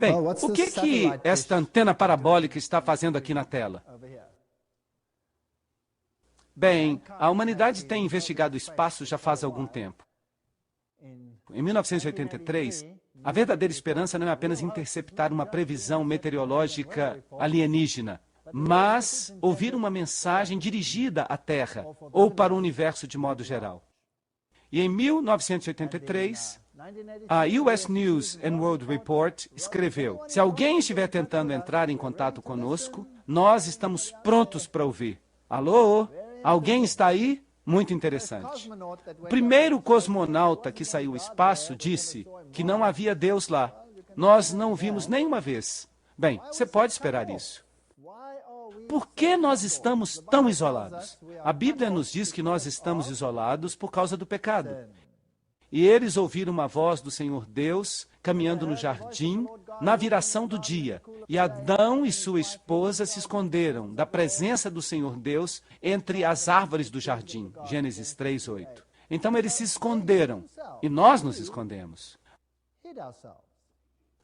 Bem, o que esta antena parabólica está fazendo aqui na tela? Bem, a humanidade tem investigado o espaço já faz algum tempo. Em 1983, a verdadeira esperança não é apenas interceptar uma previsão meteorológica alienígena, mas ouvir uma mensagem dirigida à Terra ou para o universo de modo geral. E em 1983, a US News and World Report escreveu: se alguém estiver tentando entrar em contato conosco, nós estamos prontos para ouvir. Alô? Alguém está aí? Muito interessante. O primeiro cosmonauta que saiu ao espaço disse que não havia Deus lá. Nós não o vimos nenhuma vez. Bem, você pode esperar isso. Por que nós estamos tão isolados? A Bíblia nos diz que nós estamos isolados por causa do pecado. E eles ouviram uma voz do Senhor Deus caminhando no jardim na viração do dia. E Adão e sua esposa se esconderam da presença do Senhor Deus entre as árvores do jardim. Gênesis 3:8. Então eles se esconderam e nós nos escondemos.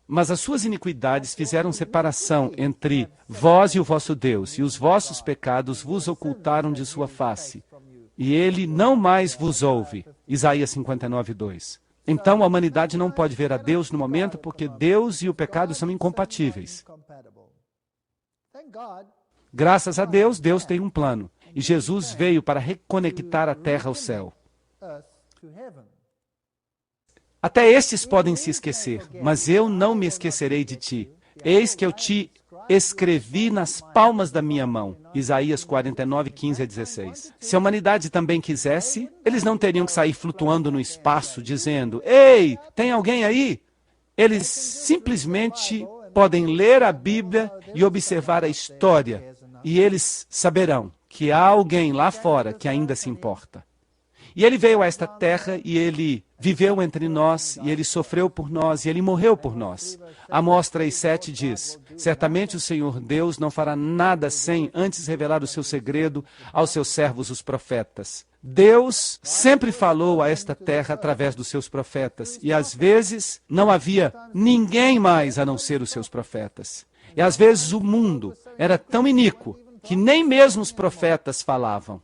Mas as suas iniquidades fizeram separação entre vós e o vosso Deus, e os vossos pecados vos ocultaram de sua face. E ele não mais vos ouve. Isaías 59:2. Então a humanidade não pode ver a Deus no momento porque Deus e o pecado são incompatíveis. Graças a Deus, Deus tem um plano. E Jesus veio para reconectar a terra ao céu. Até estes podem se esquecer, mas eu não me esquecerei de ti. Eis que eu te escrevi nas palmas da minha mão. Isaías 49:15-16. Se a humanidade também quisesse, eles não teriam que sair flutuando no espaço, dizendo: ei, tem alguém aí? Eles simplesmente podem ler a Bíblia e observar a história, e eles saberão que há alguém lá fora que ainda se importa. E ele veio a esta terra e ele viveu entre nós, e ele sofreu por nós, e ele morreu por nós. Amós 3:7 diz: certamente o Senhor Deus não fará nada sem antes revelar o seu segredo aos seus servos os profetas. Deus sempre falou a esta terra através dos seus profetas, e às vezes não havia ninguém mais a não ser os seus profetas. E às vezes o mundo era tão iníquo que nem mesmo os profetas falavam.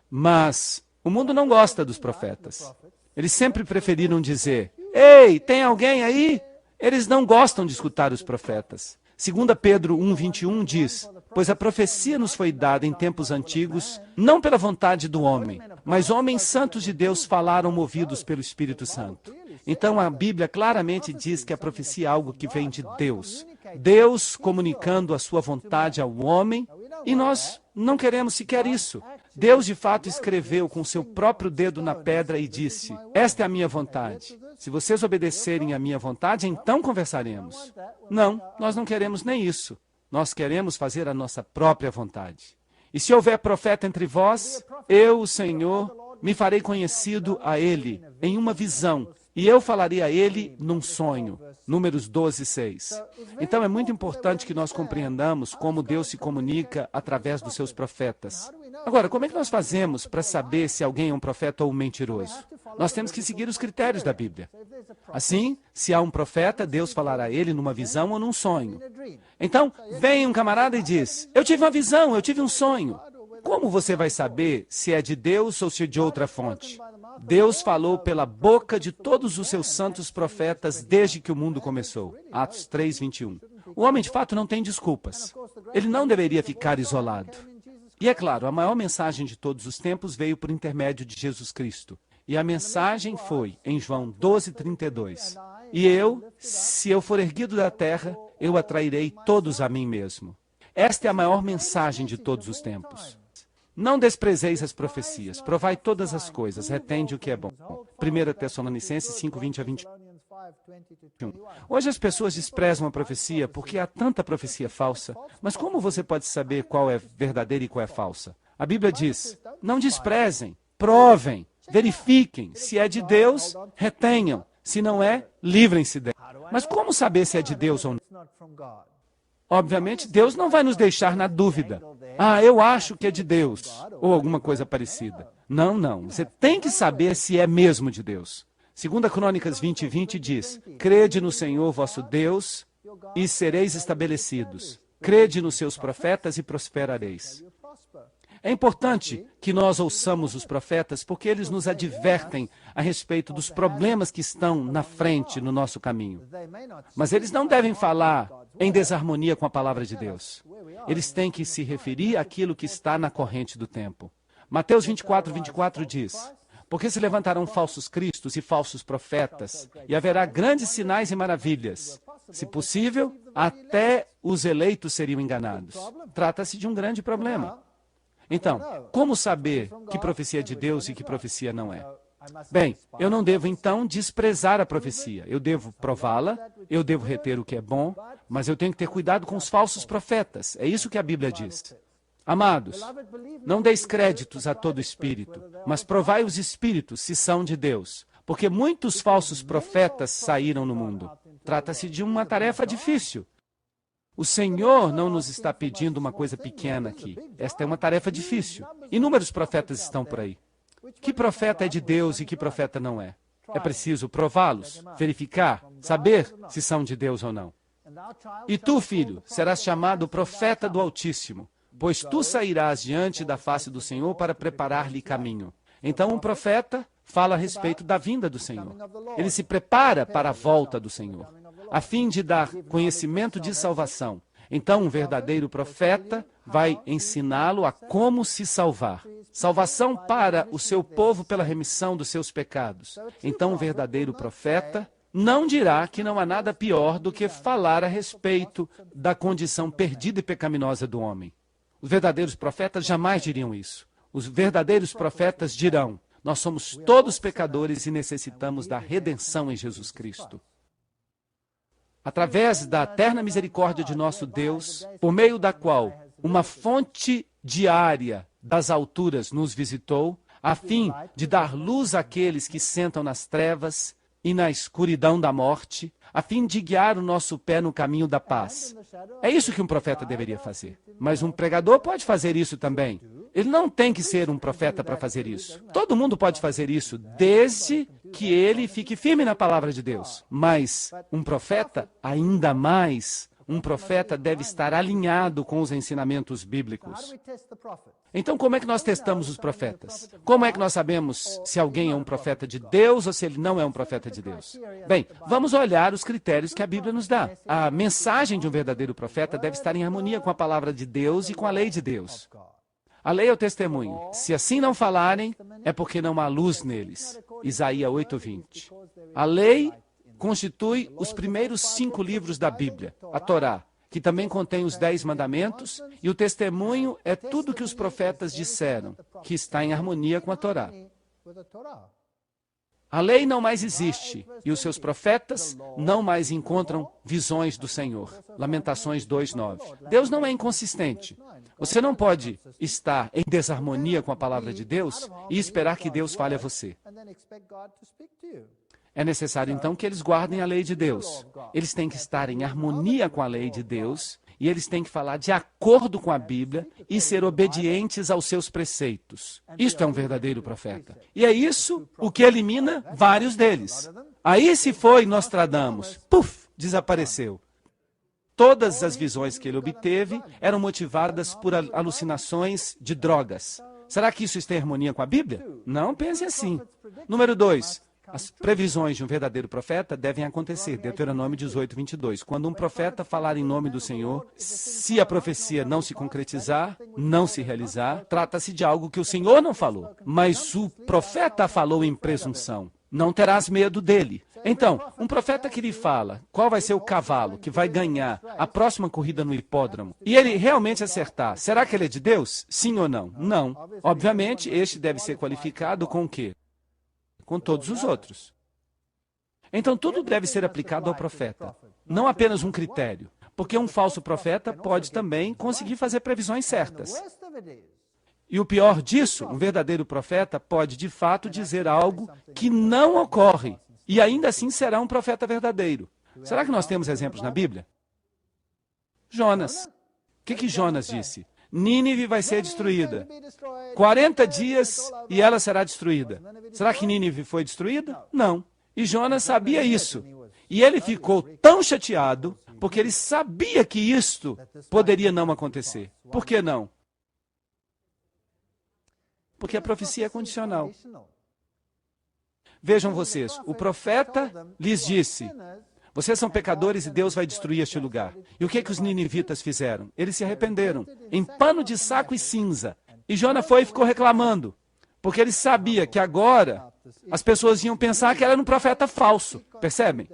Mas o mundo não gosta dos profetas. Eles sempre preferiram dizer: ei, tem alguém aí? Eles não gostam de escutar os profetas. 2 Pedro 1:21 diz: pois a profecia nos foi dada em tempos antigos, não pela vontade do homem, mas homens santos de Deus falaram movidos pelo Espírito Santo. Então a Bíblia claramente diz que a profecia é algo que vem de Deus. Deus comunicando a sua vontade ao homem, e nós não queremos sequer isso. Deus de fato escreveu com seu próprio dedo na pedra e disse: esta é a minha vontade. Se vocês obedecerem à minha vontade, então conversaremos. Não, nós não queremos nem isso. Nós queremos fazer a nossa própria vontade. E se houver profeta entre vós, eu, o Senhor, me farei conhecido a ele em uma visão, e eu falarei a ele num sonho. Números 12:6. Então é muito importante que nós compreendamos como Deus se comunica através dos seus profetas. Agora, como é que nós fazemos para saber se alguém é um profeta ou um mentiroso? Nós temos que seguir os critérios da Bíblia. Assim, se há um profeta, Deus falará a ele numa visão ou num sonho. Então, vem um camarada e diz: eu tive uma visão, eu tive um sonho. Como você vai saber se é de Deus ou se é de outra fonte? Deus falou pela boca de todos os seus santos profetas desde que o mundo começou. Atos 3:21. O homem de fato não tem desculpas. Ele não deveria ficar isolado. E é claro, a maior mensagem de todos os tempos veio por intermédio de Jesus Cristo. E a mensagem foi em João 12:32. E eu, se eu for erguido da terra, eu atrairei todos a mim mesmo. Esta é a maior mensagem de todos os tempos. Não desprezeis as profecias, provai todas as coisas, retende o que é bom. 1 Tessalonicenses 5:20-21. Hoje as pessoas desprezam a profecia porque há tanta profecia falsa. Mas como você pode saber qual é verdadeira e qual é falsa? A Bíblia diz: não desprezem, provem, verifiquem. Se é de Deus, retenham. Se não é, livrem-se dela. Mas como saber se é de Deus ou não? Obviamente, Deus não vai nos deixar na dúvida. Ah, eu acho que é de Deus, ou alguma coisa parecida. Não, não. Você tem que saber se é mesmo de Deus. 2 Crônicas 20:20 diz: crede no Senhor vosso Deus, e sereis estabelecidos. Crede nos seus profetas e prosperareis. É importante que nós ouçamos os profetas porque eles nos advertem a respeito dos problemas que estão na frente no nosso caminho. Mas eles não devem falar em desarmonia com a palavra de Deus. Eles têm que se referir àquilo que está na corrente do tempo. Mateus 24 diz: porque se levantarão falsos cristos e falsos profetas, e haverá grandes sinais e maravilhas. Se possível, até os eleitos seriam enganados. Trata-se de um grande problema. Então, como saber que profecia é de Deus e que profecia não é? Bem, eu não devo então desprezar a profecia. Eu devo prová-la, eu devo reter o que é bom, mas eu tenho que ter cuidado com os falsos profetas. É isso que a Bíblia diz. Amados, não deis créditos a todo espírito, mas provai os espíritos se são de Deus, porque muitos falsos profetas saíram no mundo. Trata-se de uma tarefa difícil. O Senhor não nos está pedindo uma coisa pequena aqui. Esta é uma tarefa difícil. Inúmeros profetas estão por aí. Que profeta é de Deus e que profeta não é? É preciso prová-los, verificar, saber se são de Deus ou não. E tu, filho, serás chamado profeta do Altíssimo, pois tu sairás diante da face do Senhor para preparar-lhe caminho. Então um profeta fala a respeito da vinda do Senhor. Ele se prepara para a volta do Senhor, a fim de dar conhecimento de salvação. Então um verdadeiro profeta vai ensiná-lo a como se salvar. Salvação para o seu povo pela remissão dos seus pecados. Então um verdadeiro profeta não dirá que não há nada pior do que falar a respeito da condição perdida e pecaminosa do homem. Os verdadeiros profetas jamais diriam isso. Os verdadeiros profetas dirão: nós somos todos pecadores e necessitamos da redenção em Jesus Cristo. Através da eterna misericórdia de nosso Deus, por meio da qual uma fonte diária das alturas nos visitou, a fim de dar luz àqueles que sentam nas trevas e na escuridão da morte, a fim de guiar o nosso pé no caminho da paz. É isso que um profeta deveria fazer. Mas um pregador pode fazer isso também. Ele não tem que ser um profeta para fazer isso. Todo mundo pode fazer isso, desde que ele fique firme na palavra de Deus. Mas um profeta, ainda mais, um profeta deve estar alinhado com os ensinamentos bíblicos. Então, como é que nós testamos os profetas? Como é que nós sabemos se alguém é um profeta de Deus ou se ele não é um profeta de Deus? Bem, vamos olhar os critérios que a Bíblia nos dá. A mensagem de um verdadeiro profeta deve estar em harmonia com a palavra de Deus e com a lei de Deus. A lei é o testemunho. Se assim não falarem, é porque não há luz neles. Isaías 8:20. A lei constitui os primeiros 5 livros da Bíblia, a Torá, que também contém os 10 mandamentos, e o testemunho é tudo que os profetas disseram, que está em harmonia com a Torá. A lei não mais existe, e os seus profetas não mais encontram visões do Senhor. Lamentações 2:9. Deus não é inconsistente. Você não pode estar em desarmonia com a palavra de Deus e esperar que Deus fale a você. É necessário, então, que eles guardem a lei de Deus. Eles têm que estar em harmonia com a lei de Deus e eles têm que falar de acordo com a Bíblia e ser obedientes aos seus preceitos. Isto é um verdadeiro profeta. E é isso o que elimina vários deles. Aí se foi Nostradamus. Puf! Desapareceu. Todas as visões que ele obteve eram motivadas por alucinações de drogas. Será que isso está em harmonia com a Bíblia? Não pense assim. Número 2. As previsões de um verdadeiro profeta devem acontecer. Deuteronômio 18:22. Quando um profeta falar em nome do Senhor, se a profecia não se concretizar, não se realizar, trata-se de algo que o Senhor não falou, mas o profeta falou em presunção. Não terás medo dele. Então, um profeta que lhe fala qual vai ser o cavalo que vai ganhar a próxima corrida no hipódromo, e ele realmente acertar, será que ele é de Deus? Sim ou não? Não. Obviamente, este deve ser qualificado com o quê? Com todos os outros. Então, tudo deve ser aplicado ao profeta, não apenas um critério, porque um falso profeta pode também conseguir fazer previsões certas. E o pior disso, um verdadeiro profeta pode, de fato, dizer algo que não ocorre, e ainda assim será um profeta verdadeiro. Será que nós temos exemplos na Bíblia? Jonas. O que Jonas disse? Nínive vai ser destruída. 40 dias e ela será destruída. Será que Nínive foi destruída? Não. E Jonas sabia isso. E ele ficou tão chateado, porque ele sabia que isto poderia não acontecer. Por que não? Porque a profecia é condicional. Vejam vocês, o profeta lhes disse: vocês são pecadores e Deus vai destruir este lugar. E o que os ninivitas fizeram? Eles se arrependeram, em pano de saco e cinza. E Jona foi e ficou reclamando, porque ele sabia que agora as pessoas iam pensar que era um profeta falso. Percebem?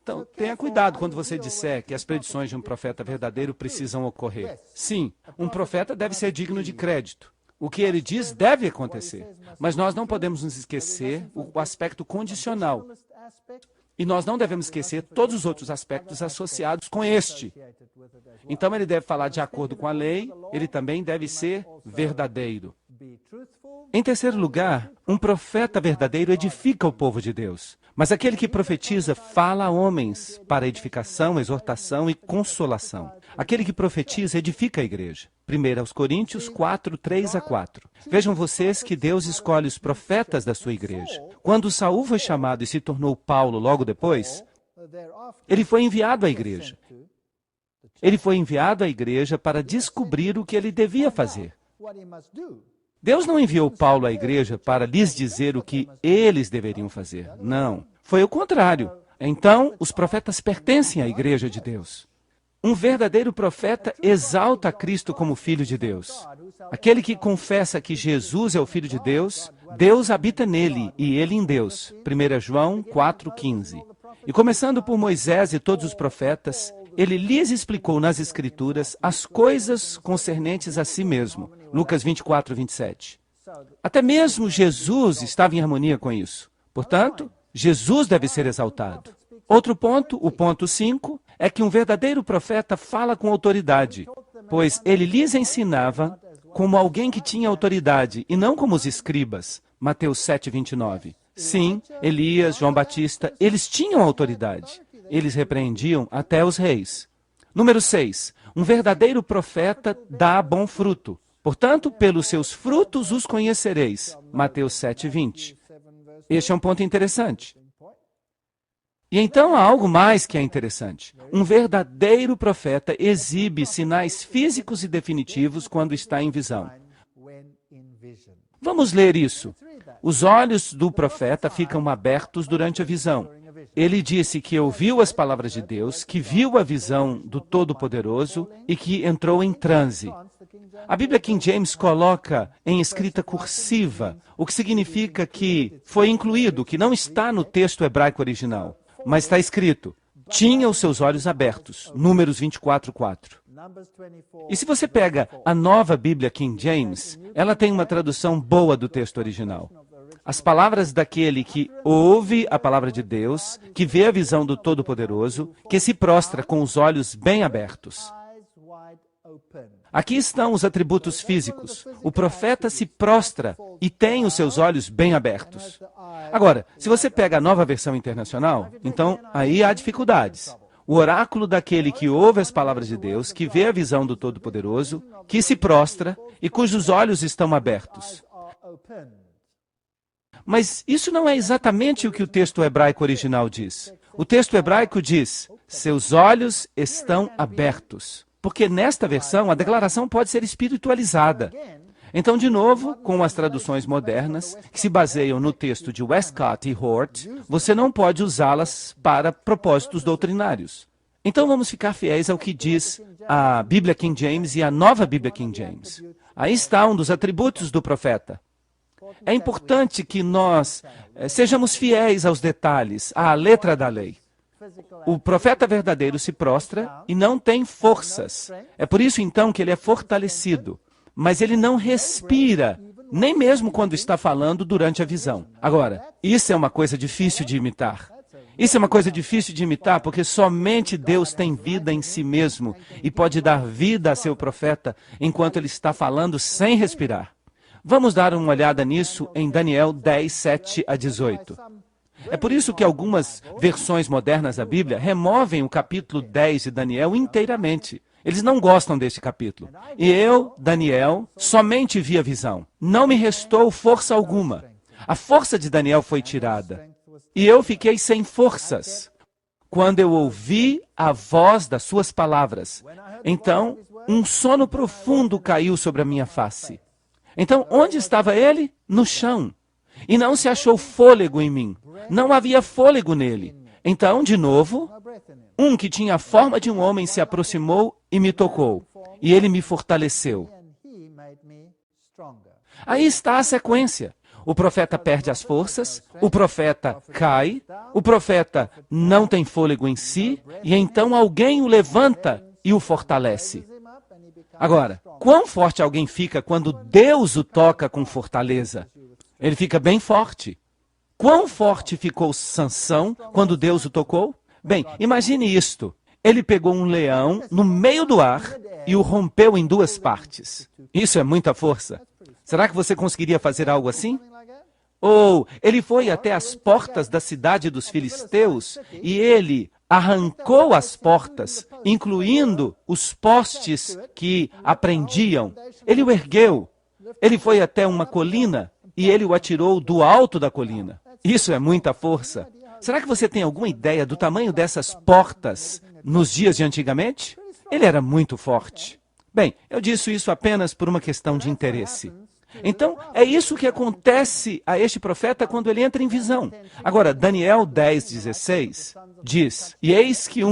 Então, tenha cuidado quando você disser que as predições de um profeta verdadeiro precisam ocorrer. Sim, um profeta deve ser digno de crédito. O que ele diz deve acontecer. Mas nós não podemos nos esquecer o aspecto condicional. E nós não devemos esquecer todos os outros aspectos associados com este. Então, ele deve falar de acordo com a lei, ele também deve ser verdadeiro. Em terceiro lugar, um profeta verdadeiro edifica o povo de Deus. Mas aquele que profetiza fala a homens para edificação, exortação e consolação. Aquele que profetiza edifica a igreja. 1 Coríntios 4, 3 a 4. Vejam vocês que Deus escolhe os profetas da sua igreja. Quando Saul foi chamado e se tornou Paulo logo depois, ele foi enviado à igreja. Ele foi enviado à igreja para descobrir o que ele devia fazer. Deus não enviou Paulo à igreja para lhes dizer o que eles deveriam fazer. Não. Foi o contrário. Então, os profetas pertencem à igreja de Deus. Um verdadeiro profeta exalta a Cristo como Filho de Deus. Aquele que confessa que Jesus é o Filho de Deus, Deus habita nele e ele em Deus. 1 João 4,15. E começando por Moisés e todos os profetas, ele lhes explicou nas Escrituras as coisas concernentes a si mesmo. Lucas 24, 27. Até mesmo Jesus estava em harmonia com isso. Portanto, Jesus deve ser exaltado. Outro ponto, o ponto 5, é que um verdadeiro profeta fala com autoridade, pois ele lhes ensinava como alguém que tinha autoridade e não como os escribas. Mateus 7, 29. Sim, Elias, João Batista, eles tinham autoridade. Eles repreendiam até os reis. Número 6. Um verdadeiro profeta dá bom fruto. Portanto, pelos seus frutos os conhecereis. Mateus 7, 20. Este é um ponto interessante. E então há algo mais que é interessante. Um verdadeiro profeta exibe sinais físicos e definitivos quando está em visão. Vamos ler isso. Os olhos do profeta ficam abertos durante a visão. Ele disse que ouviu as palavras de Deus, que viu a visão do Todo-Poderoso e que entrou em transe. A Bíblia King James coloca em escrita cursiva, o que significa que foi incluído, que não está no texto hebraico original, mas está escrito: tinha os seus olhos abertos. Números 24, 4. E se você pega a nova Bíblia King James, ela tem uma tradução boa do texto original. As palavras daquele que ouve a palavra de Deus, que vê a visão do Todo-Poderoso, que se prostra com os olhos bem abertos. Aqui estão os atributos físicos. O profeta se prostra e tem os seus olhos bem abertos. Agora, se você pega a nova versão internacional, então aí há dificuldades. O oráculo daquele que ouve as palavras de Deus, que vê a visão do Todo-Poderoso, que se prostra e cujos olhos estão abertos. Mas isso não é exatamente o que o texto hebraico original diz. O texto hebraico diz: seus olhos estão abertos. Porque nesta versão a declaração pode ser espiritualizada. Então, de novo, com as traduções modernas, que se baseiam no texto de Westcott e Hort, você não pode usá-las para propósitos doutrinários. Então, vamos ficar fiéis ao que diz a Bíblia King James e a nova Bíblia King James. Aí está um dos atributos do profeta. É importante que nós sejamos fiéis aos detalhes, à letra da lei. O profeta verdadeiro se prostra e não tem forças. É por isso, então, que ele é fortalecido. Mas ele não respira, nem mesmo quando está falando durante a visão. Agora, isso é uma coisa difícil de imitar. Isso é uma coisa difícil de imitar porque somente Deus tem vida em si mesmo e pode dar vida a seu profeta enquanto ele está falando sem respirar. Vamos dar uma olhada nisso em Daniel 10, 7 a 18. É por isso que algumas versões modernas da Bíblia removem o capítulo 10 de Daniel inteiramente. Eles não gostam deste capítulo. E eu, Daniel, somente vi a visão. Não me restou força alguma. A força de Daniel foi tirada. E eu fiquei sem forças. quando eu ouvi a voz das suas palavras. Então, um sono profundo caiu sobre a minha face. Então, onde estava ele? No chão. E não se achou fôlego em mim. Não havia fôlego nele. Então, de novo, um que tinha a forma de um homem se aproximou e me tocou. E ele me fortaleceu. Aí está a sequência. O profeta perde as forças, o profeta cai, o profeta não tem fôlego em si, e então alguém o levanta e o fortalece. Agora, quão forte alguém fica quando Deus o toca com fortaleza? Ele fica bem forte. Quão forte ficou Sansão quando Deus o tocou? Bem, imagine isto. Ele pegou um leão no meio do ar e o rompeu em duas partes. Isso é muita força. Será que você conseguiria fazer algo assim? Ou ele foi até as portas da cidade dos filisteus e ele arrancou as portas, incluindo os postes que a prendiam. Ele o ergueu. Ele foi até uma colina e ele o atirou do alto da colina. Isso é muita força. Será que você tem alguma ideia do tamanho dessas portas nos dias de antigamente? Ele era muito forte. Bem, eu disse isso apenas por uma questão de interesse. Então, é isso que acontece a este profeta quando ele entra em visão. Agora, Daniel 10:16 diz: E eis que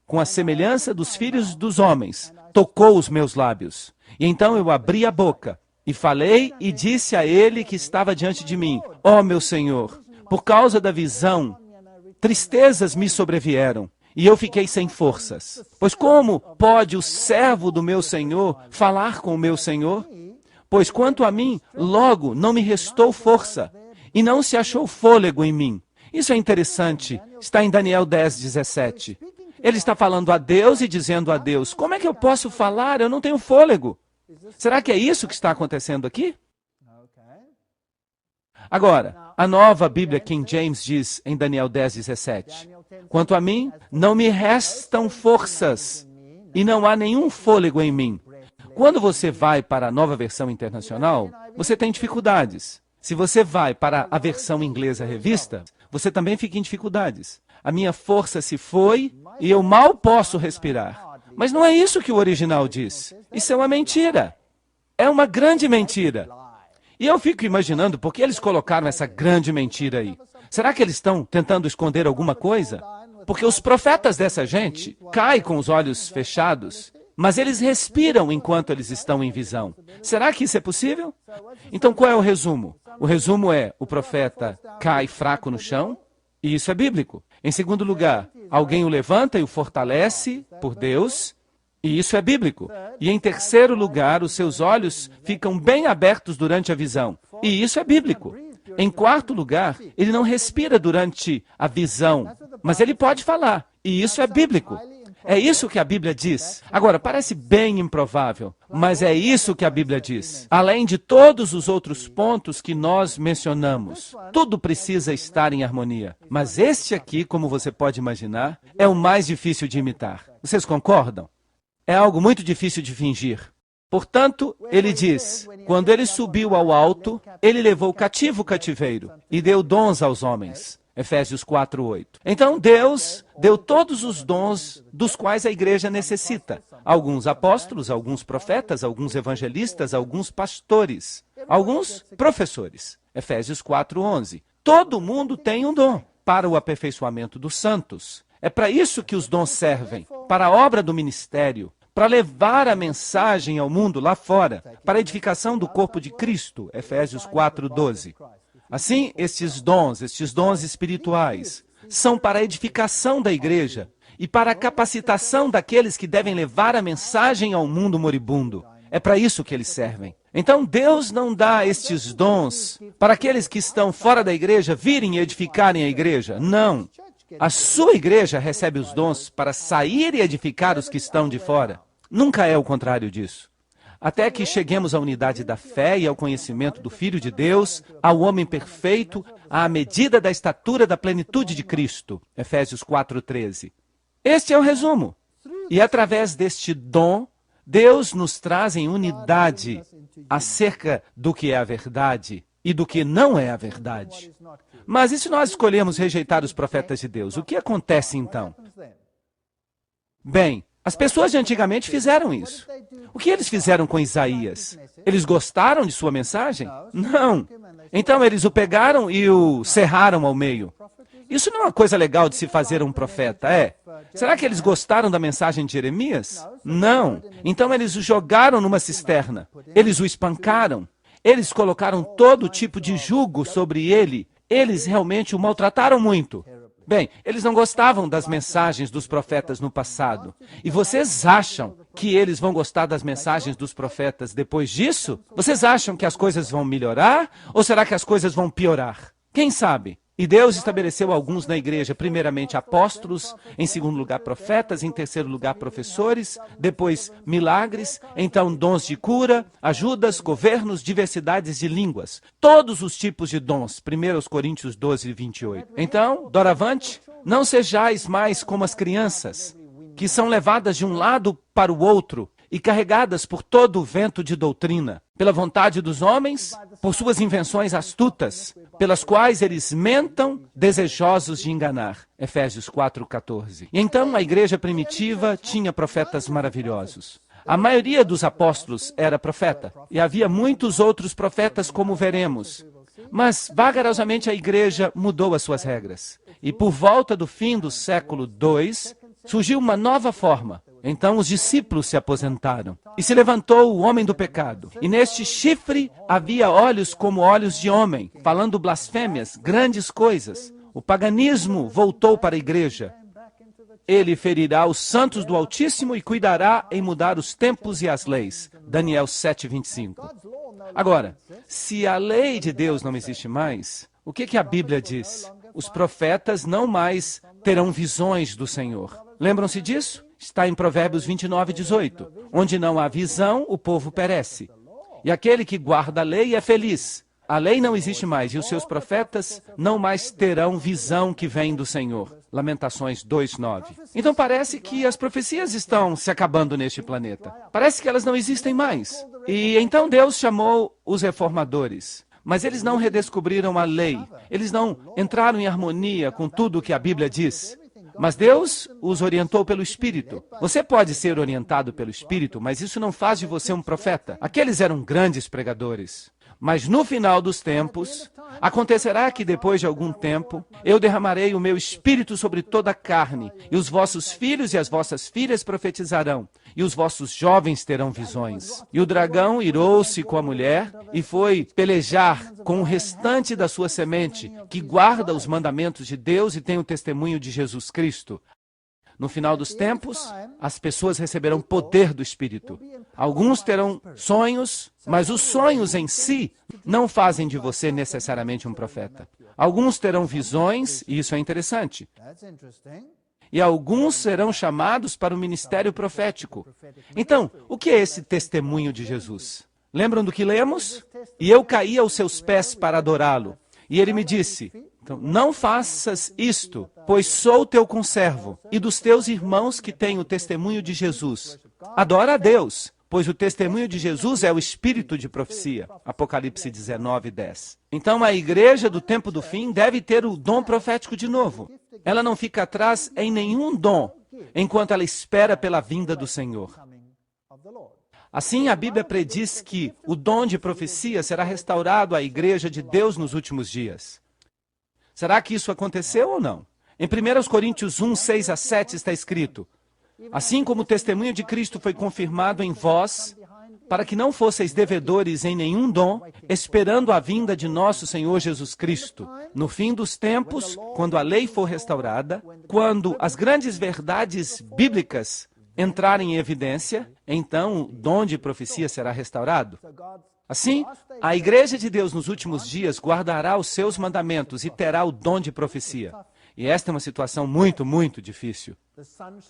com a semelhança dos filhos dos homens, tocou os meus lábios. E então eu abri a boca, e falei e disse a ele que estava diante de mim: Ó meu Senhor, por causa da visão, tristezas me sobrevieram, e eu fiquei sem forças. Pois como pode o servo do meu Senhor falar com o meu Senhor? Pois quanto a mim, logo não me restou força, e não se achou fôlego em mim. Isso é interessante, está em Daniel 10:17. Ele está falando a Deus e dizendo a Deus: como é que eu posso falar? Eu não tenho fôlego. Será que é isso que está acontecendo aqui? Agora, a nova Bíblia King James diz em Daniel 10:17: Quanto a mim, não me restam forças, e não há nenhum fôlego em mim. Quando você vai para a nova versão internacional, você tem dificuldades. Se você vai para a versão inglesa revista, você também fica em dificuldades. A minha força se foi e eu mal posso respirar. Mas não é isso que o original diz. Isso é uma mentira. É uma grande mentira. E eu fico imaginando por que eles colocaram essa grande mentira aí. Será que eles estão tentando esconder alguma coisa? Porque os profetas dessa gente caem com os olhos fechados, mas eles respiram enquanto eles estão em visão. Será que isso é possível? Então qual é o resumo? O resumo é: o profeta cai fraco no chão, e isso é bíblico. Em segundo lugar, alguém o levanta e o fortalece por Deus, e isso é bíblico. E em terceiro lugar, os seus olhos ficam bem abertos durante a visão, e isso é bíblico. Em quarto lugar, ele não respira durante a visão, mas ele pode falar, e isso é bíblico. É isso que a Bíblia diz. Agora, parece bem improvável, mas é isso que a Bíblia diz. Além de todos os outros pontos que nós mencionamos, tudo precisa estar em harmonia. Mas este aqui, como você pode imaginar, é o mais difícil de imitar. Vocês concordam? É algo muito difícil de fingir. Portanto, ele diz: quando ele subiu ao alto, ele levou cativo o cativeiro e deu dons aos homens. Efésios 4:8. Então Deus deu todos os dons dos quais a igreja necessita. Alguns apóstolos, alguns profetas, alguns evangelistas, alguns pastores, alguns professores. Efésios 4:11. Todo mundo tem um dom para o aperfeiçoamento dos santos. É para isso que os dons servem, para a obra do ministério, para levar a mensagem ao mundo lá fora, para a edificação do corpo de Cristo. Efésios 4:12. Assim, estes dons espirituais, são para a edificação da igreja e para a capacitação daqueles que devem levar a mensagem ao mundo moribundo. É para isso que eles servem. Então, Deus não dá estes dons para aqueles que estão fora da igreja virem e edificarem a igreja. Não. A sua igreja recebe os dons para sair e edificar os que estão de fora. Nunca é o contrário disso. Até que cheguemos à unidade da fé e ao conhecimento do Filho de Deus, ao homem perfeito, à medida da estatura da plenitude de Cristo. Efésios 4:13. Este é o resumo. E através deste dom, Deus nos traz em unidade acerca do que é a verdade e do que não é a verdade. Mas e se nós escolhermos rejeitar os profetas de Deus? O que acontece então? Bem, as pessoas de antigamente fizeram isso. O que eles fizeram com Isaías? Eles gostaram de sua mensagem? Não. Então eles o pegaram e o serraram ao meio. Isso não é uma coisa legal de se fazer a um profeta, é? Será que eles gostaram da mensagem de Jeremias? Não. Então eles o jogaram numa cisterna. Eles o espancaram. Eles colocaram todo tipo de jugo sobre ele. Eles realmente o maltrataram muito. Bem, eles não gostavam das mensagens dos profetas no passado. E vocês acham que eles vão gostar das mensagens dos profetas depois disso? Vocês acham que as coisas vão melhorar? Ou será que as coisas vão piorar? Quem sabe? E Deus estabeleceu alguns na igreja, primeiramente apóstolos, em segundo lugar profetas, em terceiro lugar professores, depois milagres, então dons de cura, ajudas, governos, diversidades de línguas. Todos os tipos de dons. 1 Coríntios 12, 28. Então, doravante, não sejais mais como as crianças, que são levadas de um lado para o outro e carregadas por todo o vento de doutrina, pela vontade dos homens, por suas invenções astutas, pelas quais eles mentam, desejosos de enganar. Efésios 4:14. E então a igreja primitiva tinha profetas maravilhosos. A maioria dos apóstolos era profeta, e havia muitos outros profetas, como veremos. Mas, vagarosamente, a igreja mudou as suas regras. E por volta do fim do século II, surgiu uma nova forma. Então os discípulos se aposentaram. E se levantou o homem do pecado. E neste chifre havia olhos como olhos de homem, falando blasfêmias, grandes coisas. O paganismo voltou para a igreja. Ele ferirá os santos do Altíssimo e cuidará em mudar os tempos e as leis. Daniel 7:25. Agora, se a lei de Deus não existe mais, o que a Bíblia diz? Os profetas não mais terão visões do Senhor. Lembram-se disso? Está em Provérbios 29:18. Onde não há visão, o povo perece. E aquele que guarda a lei é feliz. A lei não existe mais e os seus profetas não mais terão visão que vem do Senhor. Lamentações 2:9. Então parece que as profecias estão se acabando neste planeta. Parece que elas não existem mais. E então Deus chamou os reformadores. Mas eles não redescobriram a lei. Eles não entraram em harmonia com tudo o que a Bíblia diz. Mas Deus os orientou pelo Espírito. Você pode ser orientado pelo Espírito, mas isso não faz de você um profeta. Aqueles eram grandes pregadores. Mas no final dos tempos, acontecerá que depois de algum tempo, eu derramarei o meu Espírito sobre toda a carne, e os vossos filhos e as vossas filhas profetizarão, e os vossos jovens terão visões. E o dragão irou-se com a mulher e foi pelejar com o restante da sua semente, que guarda os mandamentos de Deus e tem o testemunho de Jesus Cristo. No final dos tempos, as pessoas receberão poder do Espírito. Alguns terão sonhos, mas os sonhos em si não fazem de você necessariamente um profeta. Alguns terão visões, e isso é interessante. E alguns serão chamados para o ministério profético. Então, o que é esse testemunho de Jesus? Lembram do que lemos? E eu caí aos seus pés para adorá-lo. E ele me disse, então, não faças isto, pois sou teu conservo, e dos teus irmãos que têm o testemunho de Jesus. Adora a Deus, pois o testemunho de Jesus é o espírito de profecia. Apocalipse 19:10. Então a igreja do tempo do fim deve ter o dom profético de novo. Ela não fica atrás em nenhum dom, enquanto ela espera pela vinda do Senhor. Assim, a Bíblia prediz que o dom de profecia será restaurado à igreja de Deus nos últimos dias. Será que isso aconteceu ou não? Em 1 Coríntios 1:6-7 está escrito, assim como o testemunho de Cristo foi confirmado em vós, para que não fosseis devedores em nenhum dom, esperando a vinda de nosso Senhor Jesus Cristo. No fim dos tempos, quando a lei for restaurada, quando as grandes verdades bíblicas entrarem em evidência, então o dom de profecia será restaurado. Assim, a igreja de Deus nos últimos dias guardará os seus mandamentos e terá o dom de profecia. E esta é uma situação muito, muito difícil.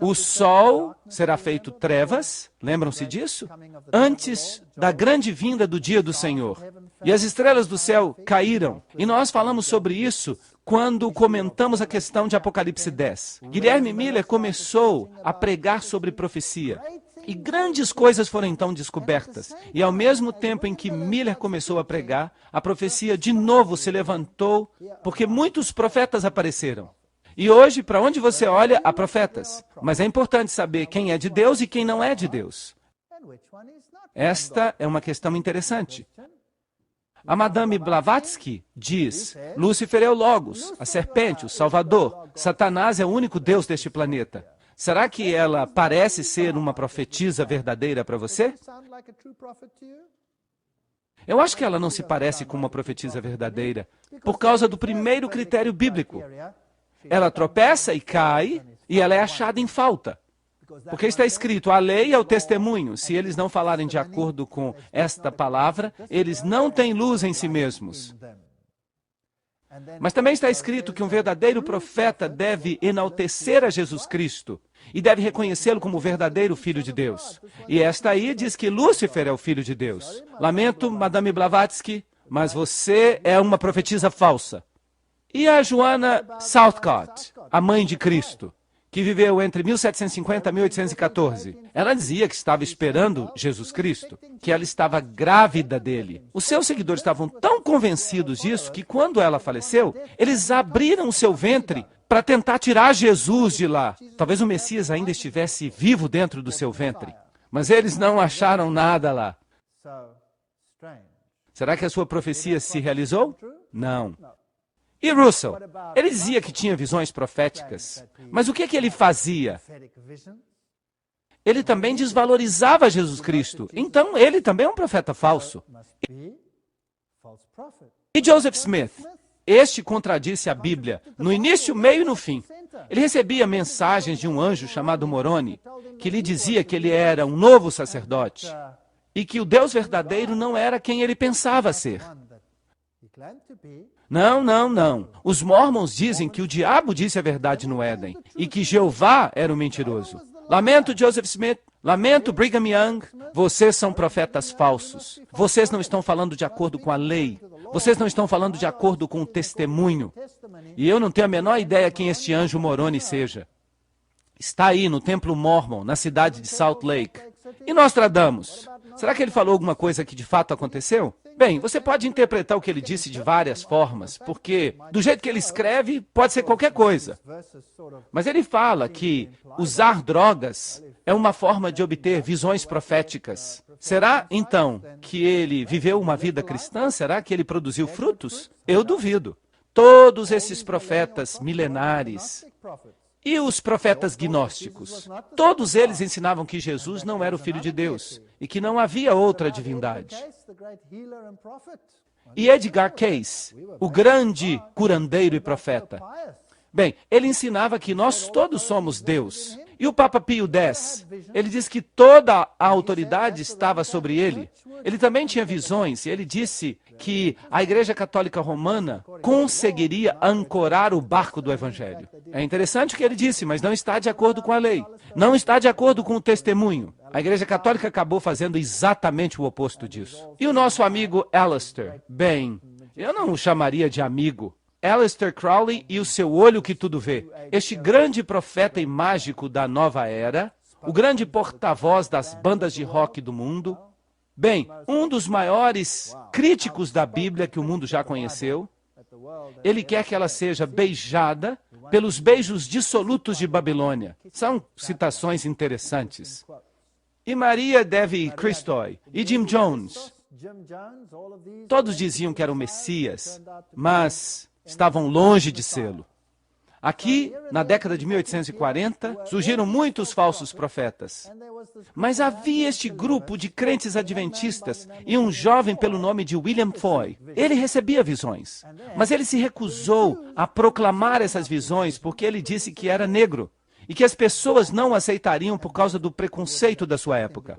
O sol será feito trevas, lembram-se disso? Antes da grande vinda do dia do Senhor. E as estrelas do céu caíram. E nós falamos sobre isso quando comentamos a questão de Apocalipse 10. Guilherme Miller começou a pregar sobre profecia. E grandes coisas foram então descobertas. E ao mesmo tempo em que Miller começou a pregar, a profecia de novo se levantou, porque muitos profetas apareceram. E hoje, para onde você olha, há profetas. Mas é importante saber quem é de Deus e quem não é de Deus. Esta é uma questão interessante. A Madame Blavatsky diz, Lúcifer é o Logos, a serpente, o Salvador. Satanás é o único Deus deste planeta. Será que ela parece ser uma profetisa verdadeira para você? Eu acho que ela não se parece com uma profetisa verdadeira, por causa do primeiro critério bíblico. Ela tropeça e cai, e ela é achada em falta. Porque está escrito, a lei é o testemunho. Se eles não falarem de acordo com esta palavra, eles não têm luz em si mesmos. Mas também está escrito que um verdadeiro profeta deve enaltecer a Jesus Cristo e deve reconhecê-lo como o verdadeiro Filho de Deus. E esta aí diz que Lúcifer é o Filho de Deus. Lamento, Madame Blavatsky, mas você é uma profetisa falsa. E a Joanna Southcott, a mãe de Cristo, que viveu entre 1750 e 1814. Ela dizia que estava esperando Jesus Cristo, que ela estava grávida dele. Os seus seguidores estavam tão convencidos disso que quando ela faleceu, eles abriram o seu ventre para tentar tirar Jesus de lá. Talvez o Messias ainda estivesse vivo dentro do seu ventre, mas eles não acharam nada lá. Será que a sua profecia se realizou? Não. E Russell? Ele dizia que tinha visões proféticas, mas o que ele fazia? Ele também desvalorizava Jesus Cristo, então ele também é um profeta falso. E Joseph Smith? Este contradisse a Bíblia no início, meio e no fim. Ele recebia mensagens de um anjo chamado Moroni, que lhe dizia que ele era um novo sacerdote e que o Deus verdadeiro não era quem ele pensava ser. Não, não, não. Os Mormons dizem que o diabo disse a verdade no Éden e que Jeová era o mentiroso. Lamento, Joseph Smith. Lamento, Brigham Young. Vocês são profetas falsos. Vocês não estão falando de acordo com a lei. Vocês não estão falando de acordo com o testemunho. E eu não tenho a menor ideia quem este anjo Moroni seja. Está aí no Templo Mormon, na cidade de Salt Lake. E Nostradamus? Será que ele falou alguma coisa que de fato aconteceu? Bem, você pode interpretar o que ele disse de várias formas, porque do jeito que ele escreve, pode ser qualquer coisa. Mas ele fala que usar drogas é uma forma de obter visões proféticas. Será, então, que ele viveu uma vida cristã? Será que ele produziu frutos? Eu duvido. Todos esses profetas milenares e os profetas gnósticos, todos eles ensinavam que Jesus não era o Filho de Deus e que não havia outra divindade. E Edgar Cayce, o grande curandeiro e profeta, bem, ele ensinava que nós todos somos Deus. E o Papa Pio X, ele diz que toda a autoridade estava sobre ele. Ele também tinha visões e ele disse que a Igreja Católica Romana conseguiria ancorar o barco do Evangelho. É interessante o que ele disse, mas não está de acordo com a lei. Não está de acordo com o testemunho. A Igreja Católica acabou fazendo exatamente o oposto disso. E o nosso amigo Aleister? Bem, eu não o chamaria de amigo. Aleister Crowley e o seu olho que tudo vê. Este grande profeta e mágico da nova era, o grande porta-voz das bandas de rock do mundo. Bem, um dos maiores críticos da Bíblia que o mundo já conheceu. Ele quer que ela seja beijada pelos beijos dissolutos de Babilônia. São citações interessantes. E Maria Devi Christoi e Jim Jones. Todos diziam que era o Messias, mas estavam longe de sê-lo. Aqui, na década de 1840, surgiram muitos falsos profetas. Mas havia este grupo de crentes adventistas e um jovem pelo nome de William Foy. Ele recebia visões, mas ele se recusou a proclamar essas visões porque ele disse que era negro e que as pessoas não o aceitariam por causa do preconceito da sua época.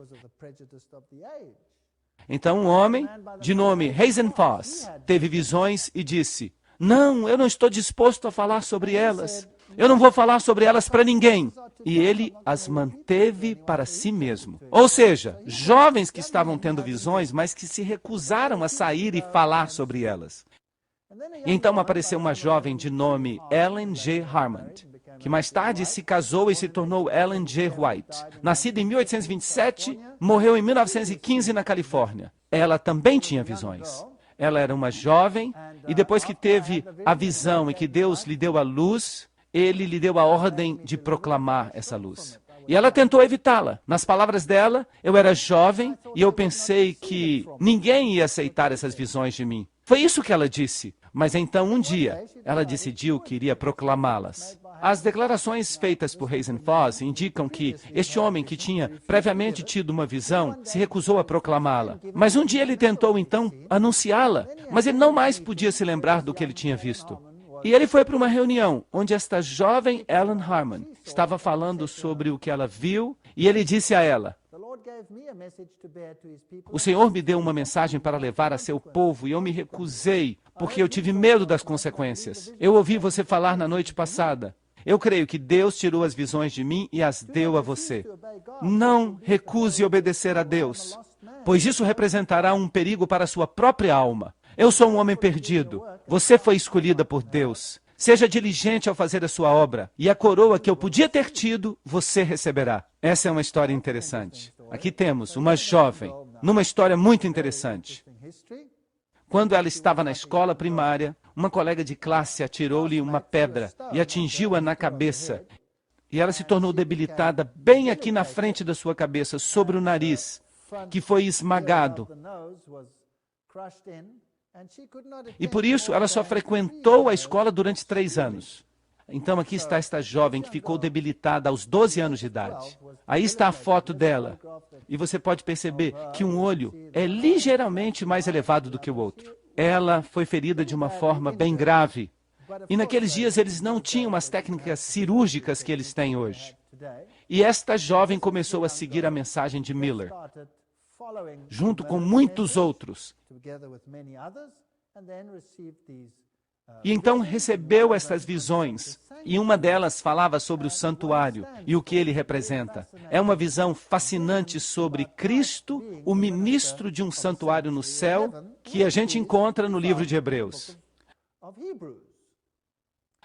Então um homem, de nome Hazen Foss, teve visões e disse: não, eu não estou disposto a falar sobre elas. Eu não vou falar sobre elas para ninguém. E ele as manteve para si mesmo. Ou seja, jovens que estavam tendo visões, mas que se recusaram a sair e falar sobre elas. E então apareceu uma jovem de nome Ellen G. Harmond, que mais tarde se casou e se tornou Ellen G. White. Nascida em 1827, morreu em 1915 na Califórnia. Ela também tinha visões. Ela era uma jovem e depois que teve a visão e que Deus lhe deu a luz, ele lhe deu a ordem de proclamar essa luz. E ela tentou evitá-la. Nas palavras dela, eu era jovem e eu pensei que ninguém ia aceitar essas visões de mim. Foi isso que ela disse. Mas então, um dia, ela decidiu que iria proclamá-las. As declarações feitas por Hazen Foss indicam que este homem que tinha previamente tido uma visão se recusou a proclamá-la. Mas um dia ele tentou, então, anunciá-la. Mas ele não mais podia se lembrar do que ele tinha visto. E ele foi para uma reunião onde esta jovem Ellen Harmon estava falando sobre o que ela viu, e ele disse a ela: o Senhor me deu uma mensagem para levar a seu povo e eu me recusei, porque eu tive medo das consequências. Eu ouvi você falar na noite passada. Eu creio que Deus tirou as visões de mim e as deu a você. Não recuse obedecer a Deus, pois isso representará um perigo para a sua própria alma. Eu sou um homem perdido. Você foi escolhida por Deus. Seja diligente ao fazer a sua obra, e a coroa que eu podia ter tido, você receberá. Essa é uma história interessante. Aqui temos uma jovem, numa história muito interessante. Quando ela estava na escola primária, uma colega de classe atirou-lhe uma pedra e atingiu-a na cabeça. E ela se tornou debilitada bem aqui na frente da sua cabeça, sobre o nariz, que foi esmagado. E por isso ela só frequentou a escola durante 3 anos. Então aqui está esta jovem que ficou debilitada aos 12 anos de idade. Aí está a foto dela. E você pode perceber que um olho é ligeiramente mais elevado do que o outro. Ela foi ferida de uma forma bem grave. E naqueles dias eles não tinham as técnicas cirúrgicas que eles têm hoje. E esta jovem começou a seguir a mensagem de Miller, junto com muitos outros. E então recebeu estas visões, e uma delas falava sobre o santuário e o que ele representa. É uma visão fascinante sobre Cristo, o ministro de um santuário no céu, que a gente encontra no livro de Hebreus.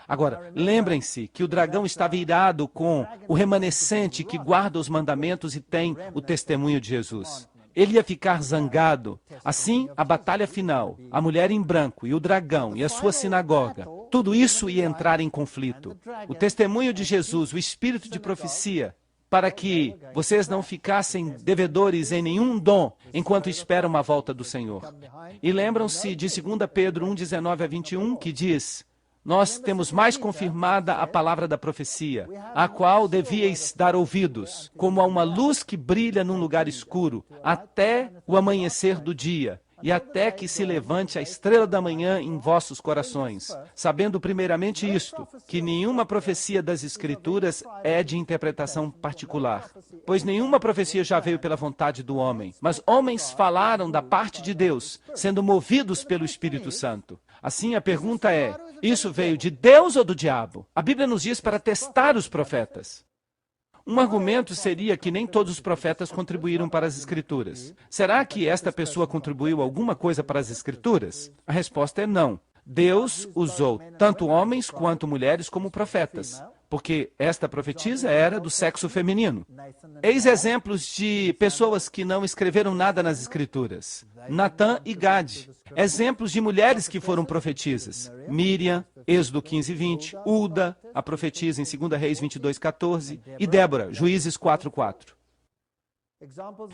Agora, lembrem-se que o dragão estava irado com o remanescente que guarda os mandamentos e tem o testemunho de Jesus. Ele ia ficar zangado. Assim, a batalha final, a mulher em branco e o dragão e a sua sinagoga, tudo isso ia entrar em conflito. O testemunho de Jesus, o espírito de profecia, para que vocês não ficassem devedores em nenhum dom enquanto esperam a volta do Senhor. E lembram-se de 2 Pedro 1:19-21, que diz: nós temos mais confirmada a palavra da profecia, a qual devíeis dar ouvidos, como a uma luz que brilha num lugar escuro, até o amanhecer do dia, e até que se levante a estrela da manhã em vossos corações, sabendo primeiramente isto, que nenhuma profecia das Escrituras é de interpretação particular, pois nenhuma profecia já veio pela vontade do homem, mas homens falaram da parte de Deus, sendo movidos pelo Espírito Santo. Assim, a pergunta é, isso veio de Deus ou do diabo? A Bíblia nos diz para testar os profetas. Um argumento seria que nem todos os profetas contribuíram para as Escrituras. Será que esta pessoa contribuiu alguma coisa para as Escrituras? A resposta é não. Deus usou tanto homens quanto mulheres como profetas, porque esta profetisa era do sexo feminino. Eis exemplos de pessoas que não escreveram nada nas Escrituras. Natã e Gade. Exemplos de mulheres que foram profetisas. Miriam, Êxodo 15:20. Ulda, a profetisa em 2 Reis 22:14. E Débora, Juízes 4:4.